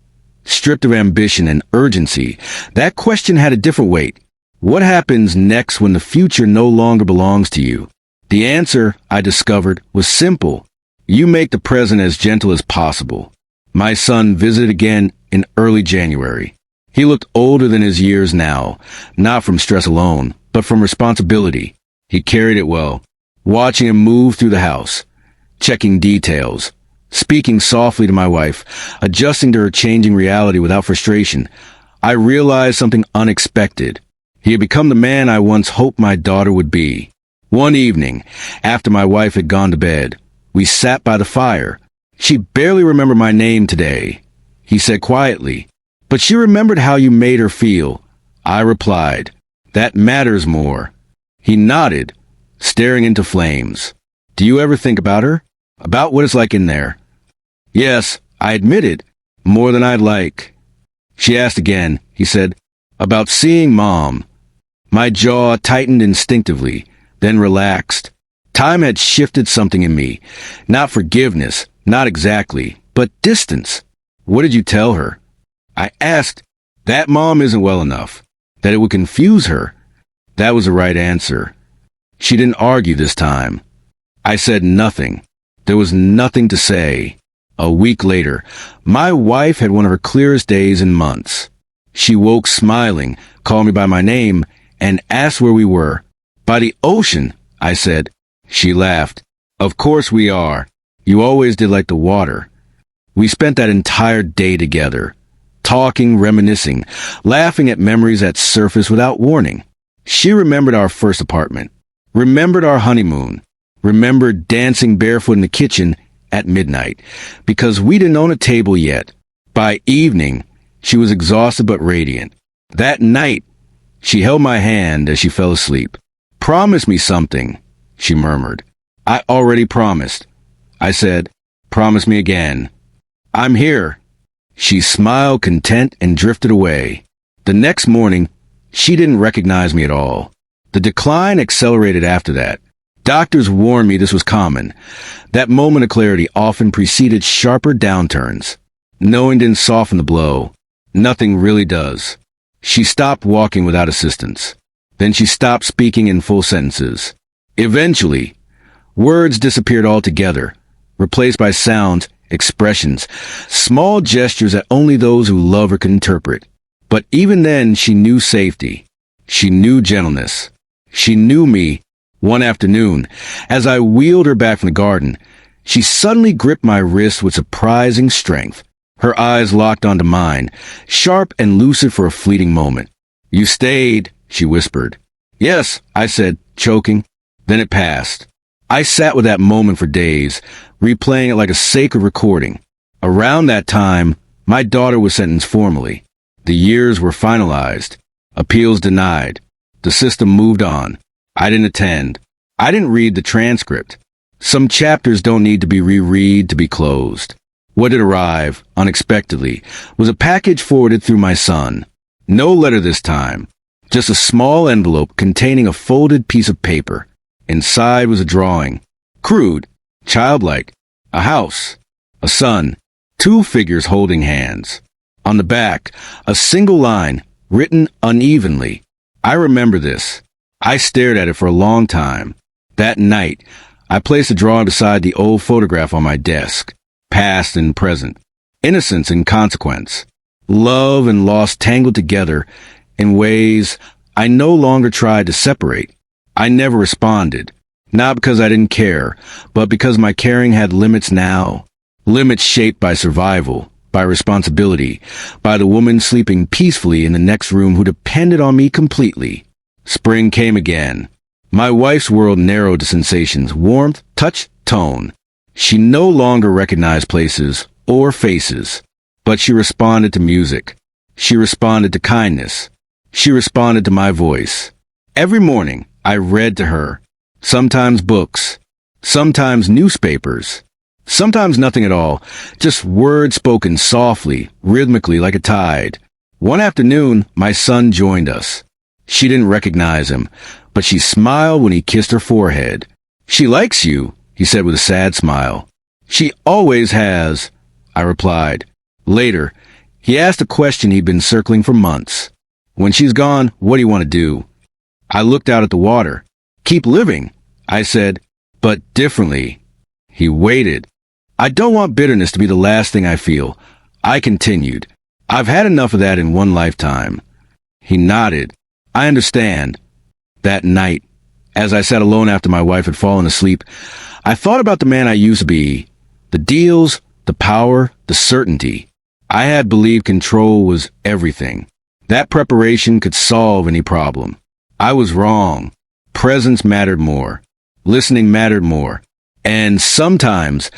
stripped of ambition and urgency, that question had a different weight. What happens next when the future no longer belongs to you? The answer, I discovered, was simple. You make the present as gentle as possible. My son visited again in early January. He looked older than his years now, not from stress alone, but from responsibility. He carried it well. Watching him move through the house, checking details, speaking softly to my wife, adjusting to her changing reality without frustration, I realized something unexpected. He had become the man I once hoped my daughter would be. One evening, after my wife had gone to bed, we sat by the fire. She barely remembered my name today, he said quietly, but she remembered how you made her feel. I replied, that matters more. He nodded, staring into flames. Do you ever think about her? About what it's like in there? Yes, I admitted, more than I'd like. She asked again, he said, about seeing Mom. My jaw tightened instinctively, then relaxed. Time had shifted something in me. Not forgiveness, not exactly, but distance. What did you tell her? I asked. That Mom isn't well enough. That it would confuse her. That was the right answer. She didn't argue this time. I said nothing. There was nothing to say. A week later, my wife had one of her clearest days in months. She woke smiling, called me by my name, and asked where we were. By the ocean, I said. She laughed. Of course we are. You always did like the water. We spent that entire day together, talking, reminiscing, laughing at memories that surfaced without warning. She remembered our first apartment, remembered our honeymoon, remembered dancing barefoot in the kitchen at midnight, because we didn't own a table yet. By evening, she was exhausted but radiant. That night, she held my hand as she fell asleep. Promise me something, she murmured. I already promised. I said, promise me again. I'm here. She smiled content and drifted away. The next morning, she didn't recognize me at all. The decline accelerated after that. Doctors warned me this was common. That moment of clarity often preceded sharper downturns. Knowing didn't soften the blow. Nothing really does. She stopped walking without assistance. Then she stopped speaking in full sentences. Eventually, words disappeared altogether, replaced by sounds, expressions, small gestures that only those who love her could interpret. But even then, she knew safety. She knew gentleness. She knew me. One afternoon, as I wheeled her back from the garden, she suddenly gripped my wrist with surprising strength. Her eyes locked onto mine, sharp and lucid for a fleeting moment. "You stayed," she whispered. "Yes," I said, choking. Then it passed. I sat with that moment for days, replaying it like a sacred recording. Around that time, my daughter was sentenced formally. The years were finalized. Appeals denied. The system moved on. I didn't attend. I didn't read the transcript. Some chapters don't need to be reread to be closed. What did arrive, unexpectedly, was a package forwarded through my son. No letter this time. Just a small envelope containing a folded piece of paper. Inside was a drawing. Crude, childlike. A house. A son. Two figures holding hands. On the back, a single line, written unevenly. I remember this. I stared at it for a long time. That night, I placed the drawing beside the old photograph on my desk. Past and present. Innocence and consequence. Love and loss tangled together in ways I no longer tried to separate. I never responded. Not because I didn't care, but because my caring had limits now. Limits shaped by survival, by responsibility, by the woman sleeping peacefully in the next room who depended on me completely. Spring came again. My wife's world narrowed to sensations, warmth, touch, tone. She no longer recognized places or faces, but she responded to music. She responded to kindness. She responded to my voice. Every morning, I read to her. Sometimes books. Sometimes newspapers. Sometimes nothing at all, just words spoken softly, rhythmically like a tide. One afternoon, my son joined us. She didn't recognize him, but she smiled when he kissed her forehead. "She likes you," he said with a sad smile. "She always has," I replied. Later, he asked a question he'd been circling for months. "When she's gone, what do you want to do?" I looked out at the water. "Keep living," I said, "but differently." He waited. "I don't want bitterness to be the last thing I feel," I continued. "I've had enough of that in one lifetime." He nodded. "I understand." That night, as I sat alone after my wife had fallen asleep, I thought about the man I used to be. The deals, the power, the certainty. I had believed control was everything. That preparation could solve any problem. I was wrong. Presence mattered more. Listening mattered more. And sometimes,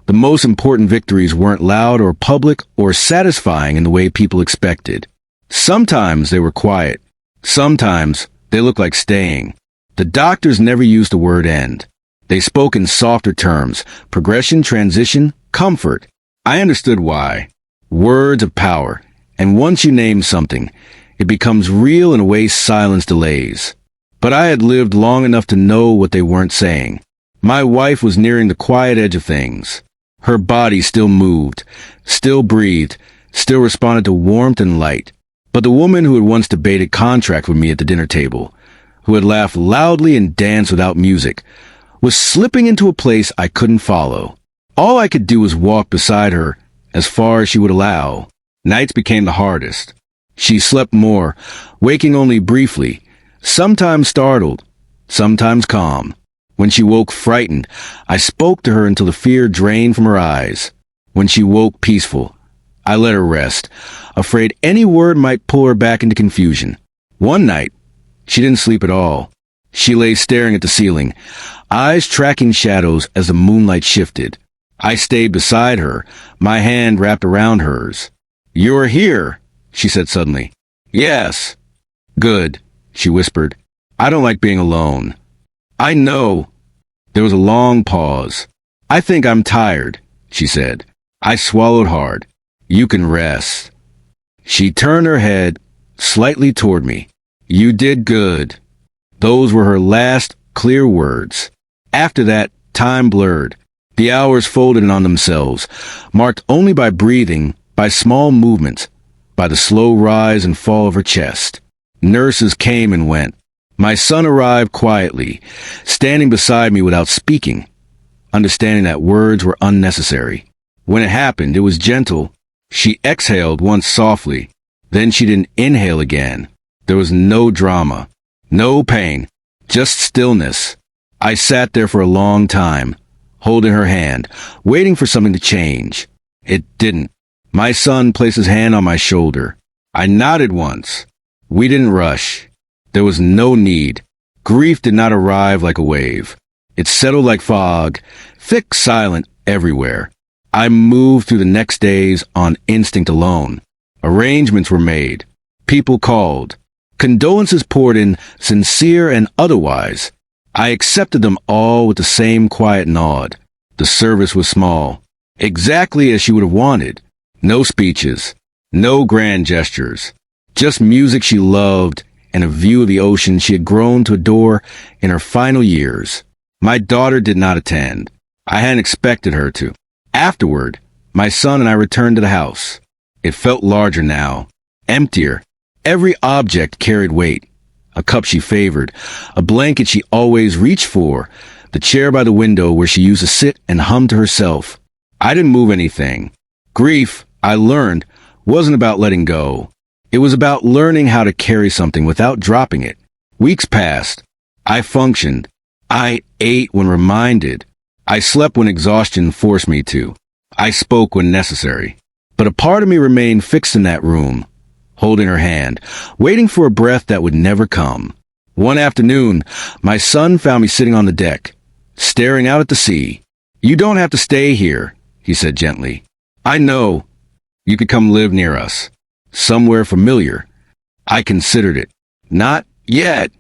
the most important victories weren't loud or public or satisfying in the way people expected. Sometimes they were quiet. Sometimes they looked like staying. The doctors never used the word end. They spoke in softer terms: progression, transition, comfort. I understood why. Words of power. And once you name something, it becomes real in a way silence delays. But I had lived long enough to know what they weren't saying. My wife was nearing the quiet edge of things. Her body still moved, still breathed, still responded to warmth and light. But the woman who had once debated contract with me at the dinner table, who had laughed loudly and danced without music, was slipping into a place I couldn't follow. All I could do was walk beside her as far as she would allow. Nights became the hardest. She slept more, waking only briefly, sometimes startled, sometimes calm. When she woke frightened, I spoke to her until the fear drained from her eyes. When she woke peaceful, I let her rest, afraid any word might pull her back into confusion. One night, she didn't sleep at all. She lay staring at the ceiling, eyes tracking shadows as the moonlight shifted. I stayed beside her, my hand wrapped around hers. "You're here," she said suddenly. "Yes." "Good," she whispered. "I don't like being alone." "I know." There was a long pause. "I think I'm tired," she said. I swallowed hard. "You can rest." She turned her head slightly toward me. "You did good." Those were her last clear words. After that, time blurred. The hours folded in on themselves, marked only by breathing, by small movements, by the slow rise and fall of her chest. Nurses came and went. My son arrived quietly, standing beside me without speaking, understanding that words were unnecessary. When it happened, it was gentle. She exhaled once softly. Then she didn't inhale again. There was no drama, no pain, just stillness. I sat there for a long time, holding her hand, waiting for something to change. It didn't. My son placed his hand on my shoulder. I nodded once. We didn't rush. There was no need. Grief did not arrive like a wave. It settled like fog, thick, silent, everywhere. I moved through the next days on instinct alone. Arrangements were made. People called. Condolences poured in, sincere and otherwise. I accepted them all with the same quiet nod. The service was small, exactly as she would have wanted. No speeches, no grand gestures, just music she loved and a view of the ocean she had grown to adore in her final years. My daughter did not attend. I hadn't expected her to. Afterward, my son and I returned to the house. It felt larger now, emptier. Every object carried weight. A cup she favored, a blanket she always reached for, the chair by the window where she used to sit and hum to herself. I didn't move anything. Grief, I learned, wasn't about letting go. It was about learning how to carry something without dropping it. Weeks passed. I functioned. I ate when reminded. I slept when exhaustion forced me to. I spoke when necessary. But a part of me remained fixed in that room, holding her hand, waiting for a breath that would never come. One afternoon, my son found me sitting on the deck, staring out at the sea. "You don't have to stay here," he said gently. "I know. You could come live near us. Somewhere familiar." I considered it. "Not yet."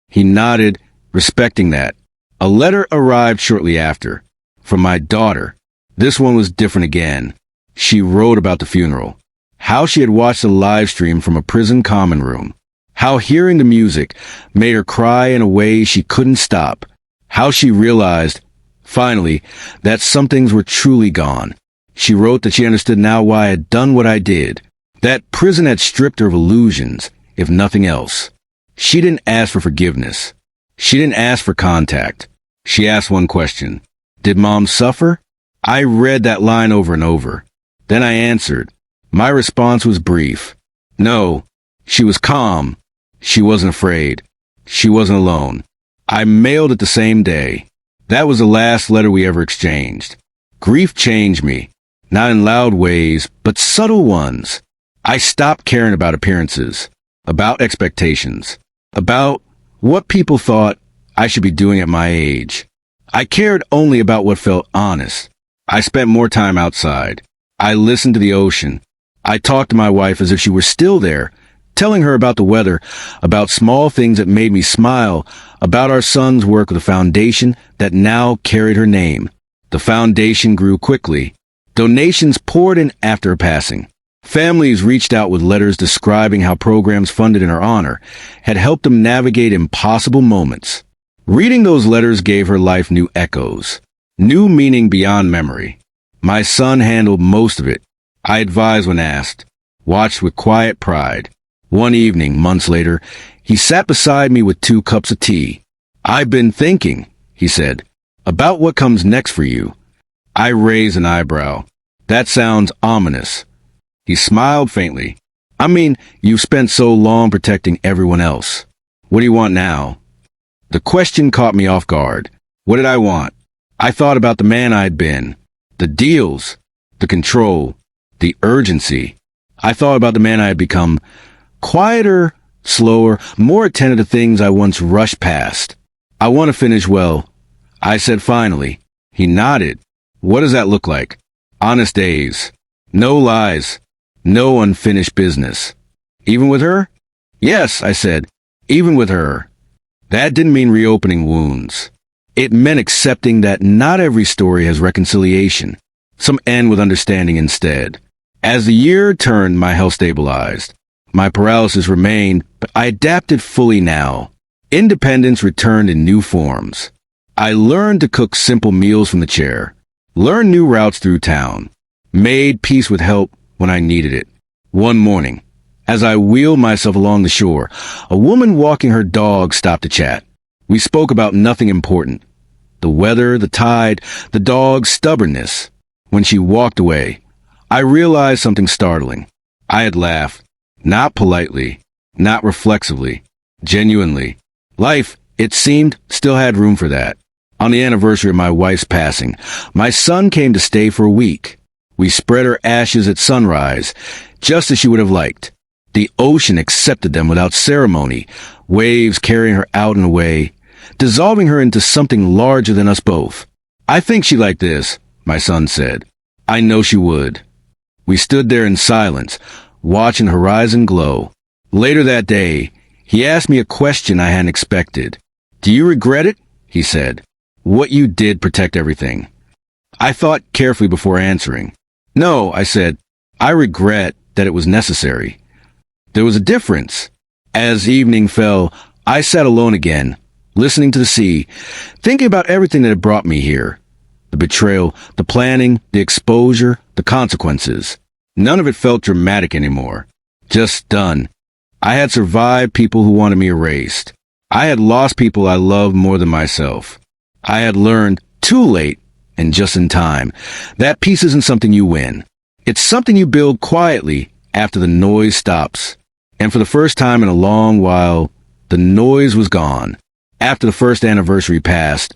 He nodded, respecting that. A letter arrived shortly after, from my daughter. This one was different again. She wrote about the funeral, how she had watched a live stream from a prison common room, how hearing the music made her cry in a way she couldn't stop, how she realized, finally, that some things were truly gone. She wrote that she understood now why I had done what I did, that prison had stripped her of illusions, if nothing else. She didn't ask for forgiveness. She didn't ask for contact. She asked one question: "Did Mom suffer?" I read that line over and over. Then I answered. My response was brief. No, she was calm. She wasn't afraid. She wasn't alone. I mailed it the same day. That was the last letter we ever exchanged. Grief changed me, not in loud ways, but subtle ones. I stopped caring about appearances, about expectations, about what people thought I should be doing at my age. I cared only about what felt honest. I spent more time outside. I listened to the ocean. I talked to my wife as if she were still there, telling her about the weather, about small things that made me smile, about our son's work with a foundation that now carried her name. The foundation grew quickly. Donations poured in after her passing. Families reached out with letters describing how programs funded in her honor had helped them navigate impossible moments. Reading those letters gave her life new echoes, new meaning beyond memory. My son handled most of it. I advised when asked, watched with quiet pride. One evening, months later, he sat beside me with 2 cups of tea. "I've been thinking," he said, "about what comes next for you." I raised an eyebrow. "That sounds ominous." He smiled faintly. "I mean, you've spent so long protecting everyone else. What do you want now?" The question caught me off guard. What did I want? I thought about the man I had been, the deals, the control, the urgency. I thought about the man I had become, quieter, slower, more attentive to things I once rushed past. "I want to finish well," I said finally. He nodded. "What does that look like?" "Honest days. No lies. No unfinished business." "Even with her?" "Yes," I said. "Even with her." That didn't mean reopening wounds. It meant accepting that not every story has reconciliation. Some end with understanding instead. As the year turned, my health stabilized. My paralysis remained, but I adapted fully now. Independence returned in new forms. I learned to cook simple meals from the chair, learned new routes through town, made peace with help when I needed it. One morning, as I wheeled myself along the shore, a woman walking her dog stopped to chat. We spoke about nothing important. The weather, the tide, the dog's stubbornness. When she walked away, I realized something startling. I had laughed. Not politely, not reflexively, genuinely. Life, it seemed, still had room for that. On the anniversary of my wife's passing, my son came to stay for a week. We spread her ashes at sunrise, just as she would have liked. The ocean accepted them without ceremony, waves carrying her out and away, dissolving her into something larger than us both. "I think she liked this," my son said. "I know she would." We stood there in silence, watching the horizon glow. Later that day, he asked me a question I hadn't expected. "Do you regret it?" he said. "What you did protect everything." I thought carefully before answering. "No," I said. "I regret that it was necessary." There was a difference. As evening fell, I sat alone again, listening to the sea, thinking about everything that had brought me here. The betrayal, the planning, the exposure, the consequences. None of it felt dramatic anymore. Just done. I had survived people who wanted me erased. I had lost people I loved more than myself. I had learned, too late, and just in time, that peace isn't something you win. It's something you build quietly after the noise stops. And for the first time in a long while, the noise was gone. After the first anniversary passed,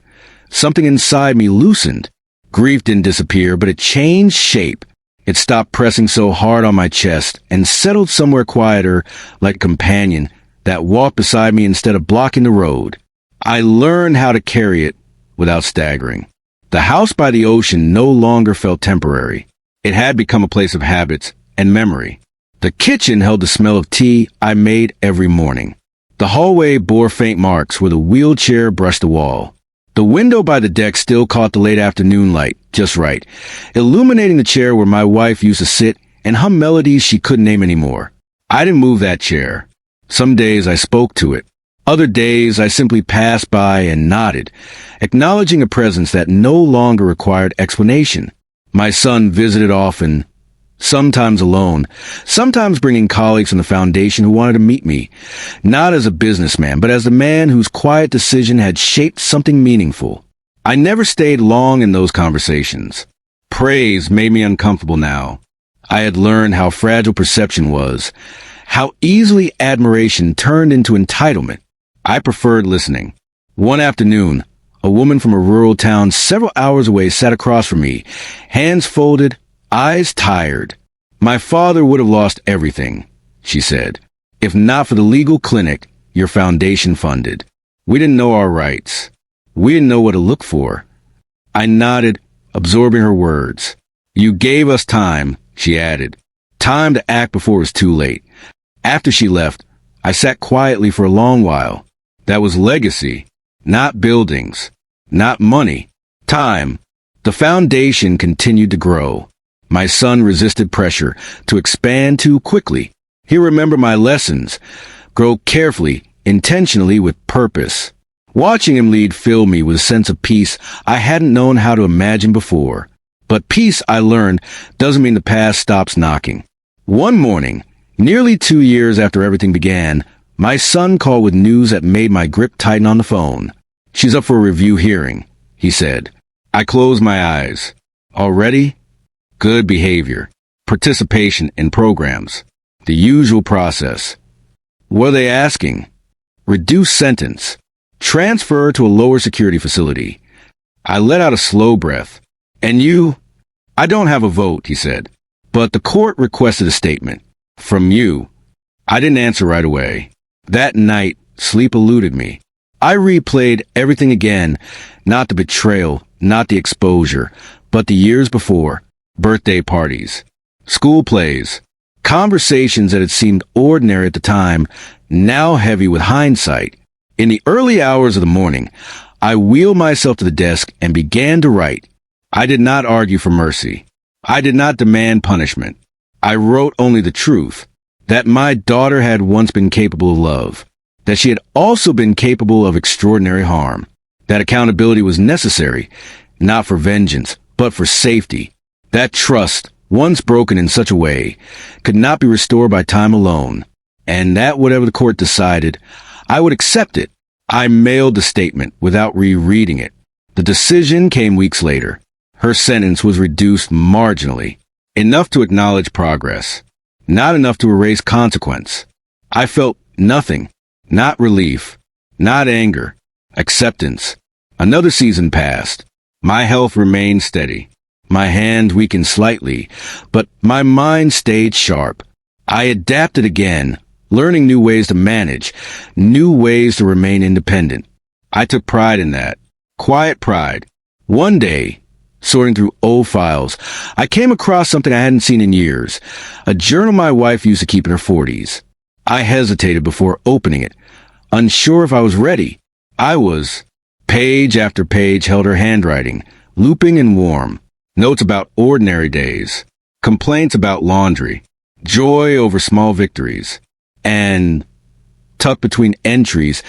something inside me loosened. Grief didn't disappear, but it changed shape. It stopped pressing so hard on my chest and settled somewhere quieter, like a companion that walked beside me instead of blocking the road. I learned how to carry it without staggering. The house by the ocean no longer felt temporary. It had become a place of habits and memory. The kitchen held the smell of tea I made every morning. The hallway bore faint marks where the wheelchair brushed the wall. The window by the deck still caught the late afternoon light, just right, illuminating the chair where my wife used to sit and hum melodies she couldn't name anymore. I didn't move that chair. Some days I spoke to it. Other days I simply passed by and nodded, acknowledging a presence that no longer required explanation. My son visited often, sometimes alone, sometimes bringing colleagues from the foundation who wanted to meet me, not as a businessman, but as a man whose quiet decision had shaped something meaningful. I never stayed long in those conversations. Praise made me uncomfortable now. I had learned how fragile perception was, how easily admiration turned into entitlement. I preferred listening. One afternoon, a woman from a rural town several hours away sat across from me, hands folded, eyes tired. "My father would have lost everything," she said, "if not for the legal clinic your foundation funded. We didn't know our rights. We didn't know what to look for." I nodded, absorbing her words. "You gave us time," she added. Time to act before it was too late. After she left, I sat quietly for a long while. That was legacy, not buildings, not money, time. The foundation continued to grow. My son resisted pressure to expand too quickly. He remembered my lessons, grow carefully, intentionally, with purpose. Watching him lead filled me with a sense of peace I hadn't known how to imagine before. But peace, I learned, doesn't mean the past stops knocking. One morning, nearly 2 years after everything began, my son called with news that made my grip tighten on the phone. "She's up for a review hearing," he said. I closed my eyes. Already? Good behavior. Participation in programs. The usual process. What are they asking? Reduce sentence. Transfer to a lower security facility. I let out a slow breath. "And you?" "I don't have a vote," he said. "But the court requested a statement. From you." I didn't answer right away. That night, sleep eluded me. I replayed everything again, not the betrayal, not the exposure, but the years before. Birthday parties, school plays, conversations that had seemed ordinary at the time, now heavy with hindsight. In the early hours of the morning, I wheeled myself to the desk and began to write. I did not argue for mercy. I did not demand punishment. I wrote only the truth. That my daughter had once been capable of love, that she had also been capable of extraordinary harm, that accountability was necessary, not for vengeance, but for safety, that trust once broken in such a way, could not be restored by time alone, and that whatever the court decided, I would accept it. I mailed the statement without rereading it. The decision came weeks later. Her sentence was reduced marginally, enough to acknowledge progress, not enough to erase consequence. I felt nothing, not relief, not anger, acceptance. Another season passed. My health remained steady. My hand weakened slightly, but my mind stayed sharp. I adapted again, learning new ways to manage, new ways to remain independent. I took pride in that. Quiet pride. One day, sorting through old files, I came across something I hadn't seen in years. A journal my wife used to keep in her 40s. I hesitated before opening it, unsure if I was ready. I was. Page after page held her handwriting, looping and warm. Notes about ordinary days, complaints about laundry, joy over small victories, and, tucked between entries,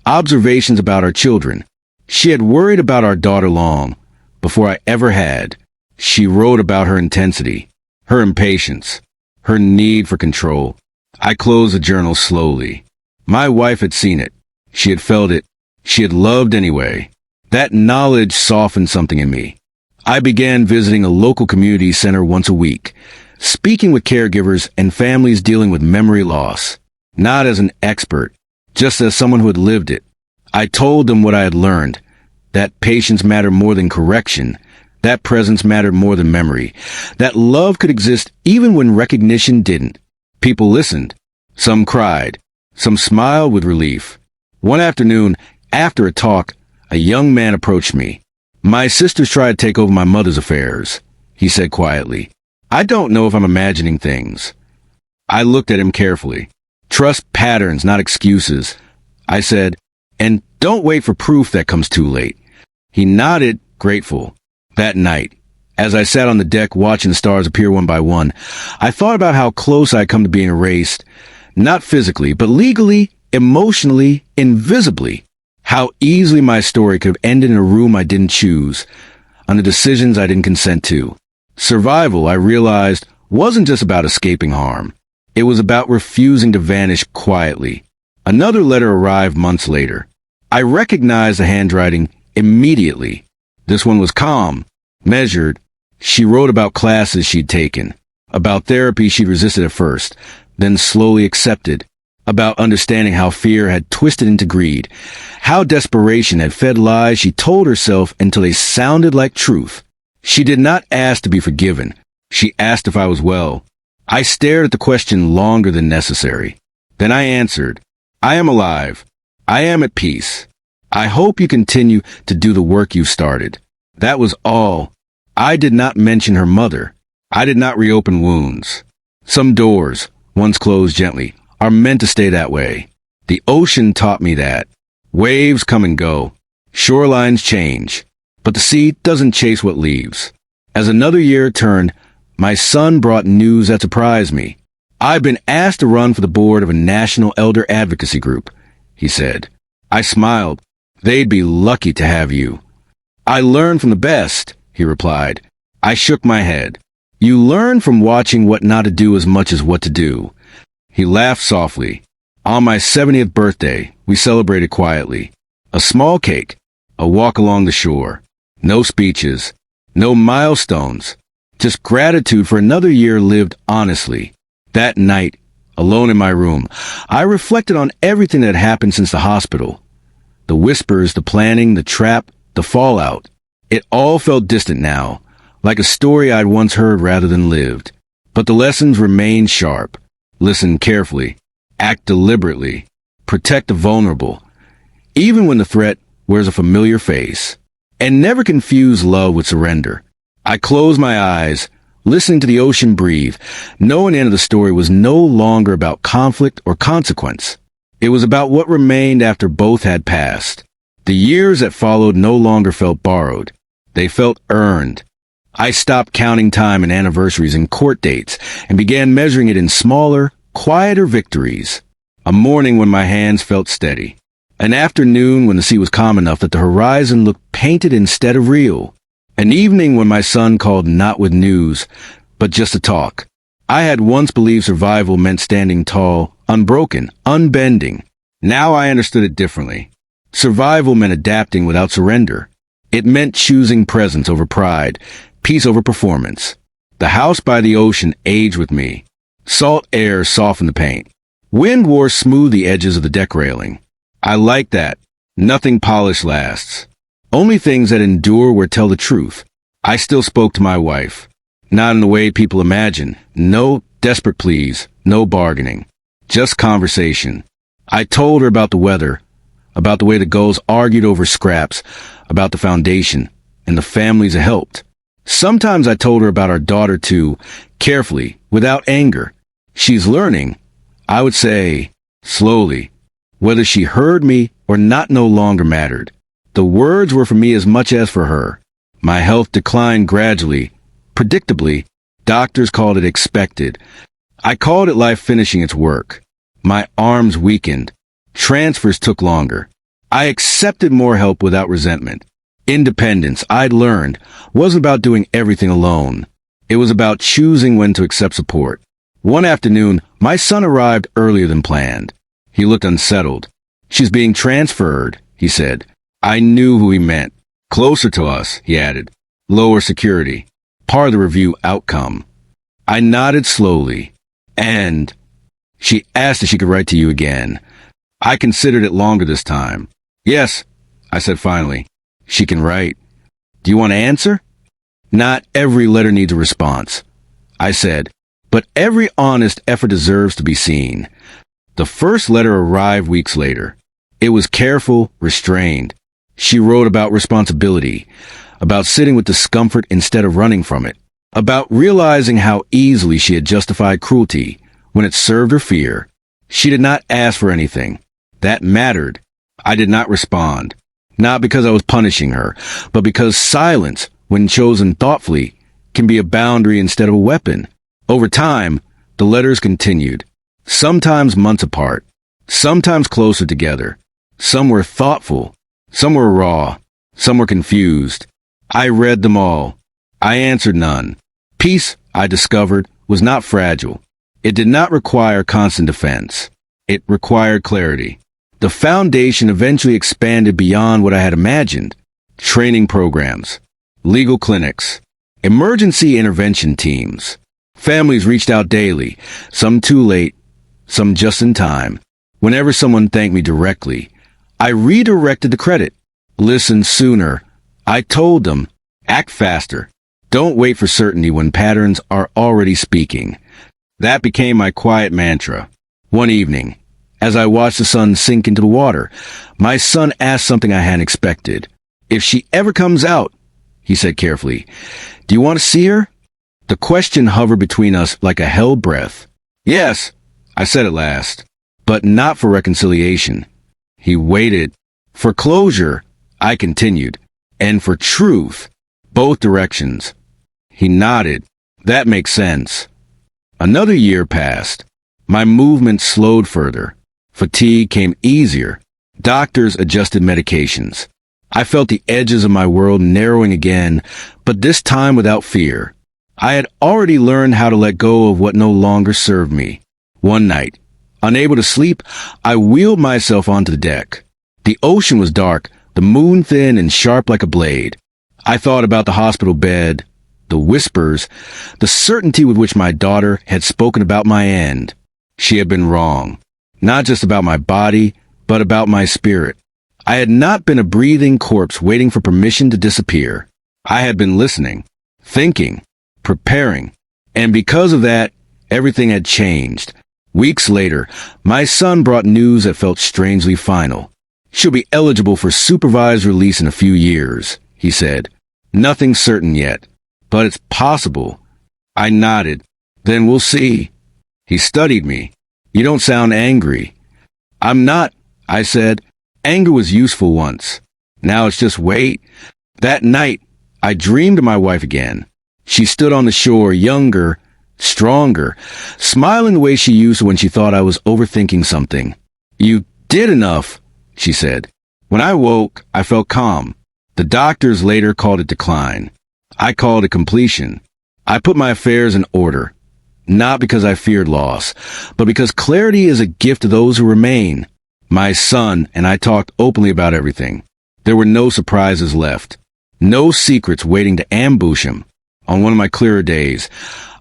observations about our children. She had worried about our daughter long, before I ever had. She wrote about her intensity, her impatience, her need for control. I closed the journal slowly. My wife had seen it. She had felt it. She had loved anyway. That knowledge softened something in me. I began visiting a local community center once a week, speaking with caregivers and families dealing with memory loss, not as an expert, just as someone who had lived it. I told them what I had learned, that patience mattered more than correction, that presence mattered more than memory, that love could exist even when recognition didn't. People listened. Some cried. Some smiled with relief. One afternoon, after a talk, a young man approached me. "My sisters try to take over my mother's affairs," he said quietly. "I don't know if I'm imagining things." I looked at him carefully. "Trust patterns, not excuses," I said, "and don't wait for proof that comes too late." He nodded, grateful. That night, as I sat on the deck watching the stars appear one by one, I thought about how close I had come to being erased, not physically, but legally, emotionally, invisibly. How easily my story could have ended in a room I didn't choose, under decisions I didn't consent to. Survival, I realized, wasn't just about escaping harm. It was about refusing to vanish quietly. Another letter arrived months later. I recognized the handwriting immediately. This one was calm, measured. She wrote about classes she'd taken, about therapy she'd resisted at first, then slowly accepted, about understanding how fear had twisted into greed, how desperation had fed lies she told herself until they sounded like truth. She did not ask to be forgiven. She asked if I was well. I stared at the question longer than necessary. Then I answered, "I am alive. I am at peace. I hope you continue to do the work you've started." That was all. I did not mention her mother. I did not reopen wounds. Some doors, once closed gently, are meant to stay that way. The ocean taught me that. Waves come and go. Shorelines change. But the sea doesn't chase what leaves. As another year turned, my son brought news that surprised me. "I've been asked to run for the board of a national elder advocacy group," he said. I smiled. "They'd be lucky to have you." "I learn from the best," he replied. I shook my head. "You learn from watching what not to do as much as what to do." He laughed softly. On my 70th birthday, we celebrated quietly. A small cake, a walk along the shore. No speeches, no milestones, just gratitude for another year lived honestly. That night, alone in my room, I reflected on everything that had happened since the hospital. The whispers, the planning, the trap, the fallout. It all felt distant now, like a story I'd once heard rather than lived. But the lessons remained sharp. Listen carefully. Act deliberately. Protect the vulnerable, even when the threat wears a familiar face. And never confuse love with surrender. I closed my eyes, listening to the ocean breathe, knowing the end of the story was no longer about conflict or consequence. It was about what remained after both had passed. The years that followed no longer felt borrowed. They felt earned. I stopped counting time and anniversaries and court dates and began measuring it in smaller, quieter victories. A morning when my hands felt steady. An afternoon when the sea was calm enough that the horizon looked painted instead of real. An evening when my son called not with news, but just to talk. I had once believed survival meant standing tall, unbroken, unbending. Now I understood it differently. Survival meant adapting without surrender. It meant choosing presence over pride, peace over performance. The house by the ocean aged with me. Salt air softened the paint. Wind wore smooth the edges of the deck railing. I like that. Nothing polished lasts. Only things that endure or tell the truth. I still spoke to my wife. Not in the way people imagine. No desperate pleas, no bargaining. Just conversation. I told her about the weather, about the way the gulls argued over scraps, about the foundation, and the families it helped. Sometimes I told her about our daughter too, carefully, without anger. She's learning, I would say, slowly. Whether she heard me or not no longer mattered. The words were for me as much as for her. My health declined gradually, predictably. Doctors called it expected. I called it life finishing its work. My arms weakened. Transfers took longer. I accepted more help without resentment. Independence, I'd learned, wasn't about doing everything alone. It was about choosing when to accept support. One afternoon, my son arrived earlier than planned. He looked unsettled. "She's being transferred," he said. I knew who he meant. Closer to us, he added. Lower security. Part of the review outcome. I nodded slowly. And she asked if she could write to you again. I considered it longer this time. Yes, I said finally. She can write. Do you want to answer? Not every letter needs a response, I said, but every honest effort deserves to be seen. The first letter arrived weeks later. It was careful, restrained. She wrote about responsibility, about sitting with discomfort instead of running from it, about realizing how easily she had justified cruelty when it served her fear. She did not ask for anything. That mattered. I did not respond. Not because I was punishing her, but because silence, when chosen thoughtfully, can be a boundary instead of a weapon. Over time, the letters continued. Sometimes months apart. Sometimes closer together. Some were thoughtful. Some were raw. Some were confused. I read them all. I answered none. Peace, I discovered, was not fragile. It did not require constant defense. It required clarity. The foundation eventually expanded beyond what I had imagined. Training programs, legal clinics, emergency intervention teams. Families reached out daily, some too late, some just in time. Whenever someone thanked me directly, I redirected the credit. Listen sooner. I told them, act faster. Don't wait for certainty when patterns are already speaking. That became my quiet mantra. One evening, as I watched the sun sink into the water, my son asked something I hadn't expected. If she ever comes out, he said carefully, do you want to see her? The question hovered between us like a held breath. Yes, I said at last, but not for reconciliation. He waited. For closure, I continued, and for truth, both directions. He nodded. That makes sense. Another year passed. My movement slowed further. Fatigue came easier. Doctors adjusted medications. I felt the edges of my world narrowing again, but this time without fear. I had already learned how to let go of what no longer served me. One night, unable to sleep, I wheeled myself onto the deck. The ocean was dark, the moon thin and sharp like a blade. I thought about the hospital bed, the whispers, the certainty with which my daughter had spoken about my end. She had been wrong. Not just about my body, but about my spirit. I had not been a breathing corpse waiting for permission to disappear. I had been listening, thinking, preparing, and because of that, everything had changed. Weeks later, my son brought news that felt strangely final. She'll be eligible for supervised release in a few years, he said. Nothing certain yet, but it's possible. I nodded. Then we'll see. He studied me. You don't sound angry. I'm not, I said. Anger was useful once. Now it's just wait. That night, I dreamed of my wife again. She stood on the shore, younger, stronger, smiling the way she used to when she thought I was overthinking something. You did enough, she said. When I woke, I felt calm. The doctors later called it decline. I called it completion. I put my affairs in order, not because I feared loss, but because clarity is a gift to those who remain. My son and I talked openly about everything. There were no surprises left, no secrets waiting to ambush him. On one of my clearer days,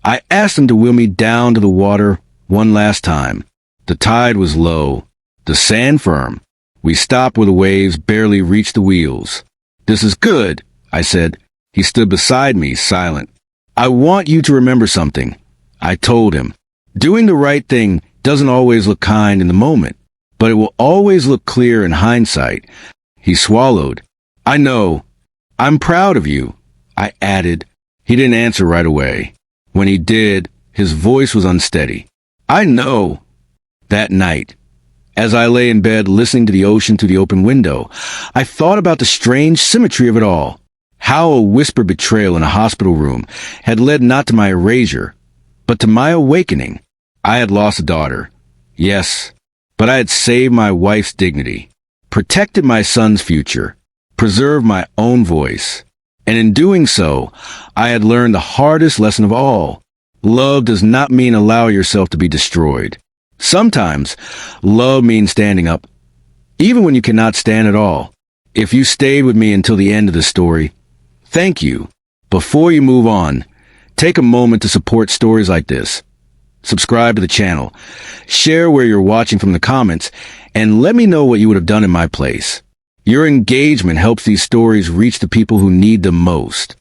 I asked him to wheel me down to the water one last time. The tide was low, the sand firm. We stopped where the waves barely reached the wheels. "This is good," I said. He stood beside me, silent. "I want you to remember something," I told him. "Doing the right thing doesn't always look kind in the moment, but it will always look clear in hindsight." He swallowed. "I know. I'm proud of you," I added. He didn't answer right away. When he did, his voice was unsteady. "I know." That night, as I lay in bed listening to the ocean through the open window, I thought about the strange symmetry of it all. How a whispered betrayal in a hospital room had led not to my erasure, but to my awakening. I had lost a daughter, yes, but I had saved my wife's dignity, protected my son's future, preserved my own voice. And in doing so, I had learned the hardest lesson of all. Love does not mean allow yourself to be destroyed. Sometimes, love means standing up, even when you cannot stand at all. If you stayed with me until the end of the story, thank you. Before you move on, take a moment to support stories like this. Subscribe to the channel, share where you're watching from the comments, and let me know what you would have done in my place. Your engagement helps these stories reach the people who need them most.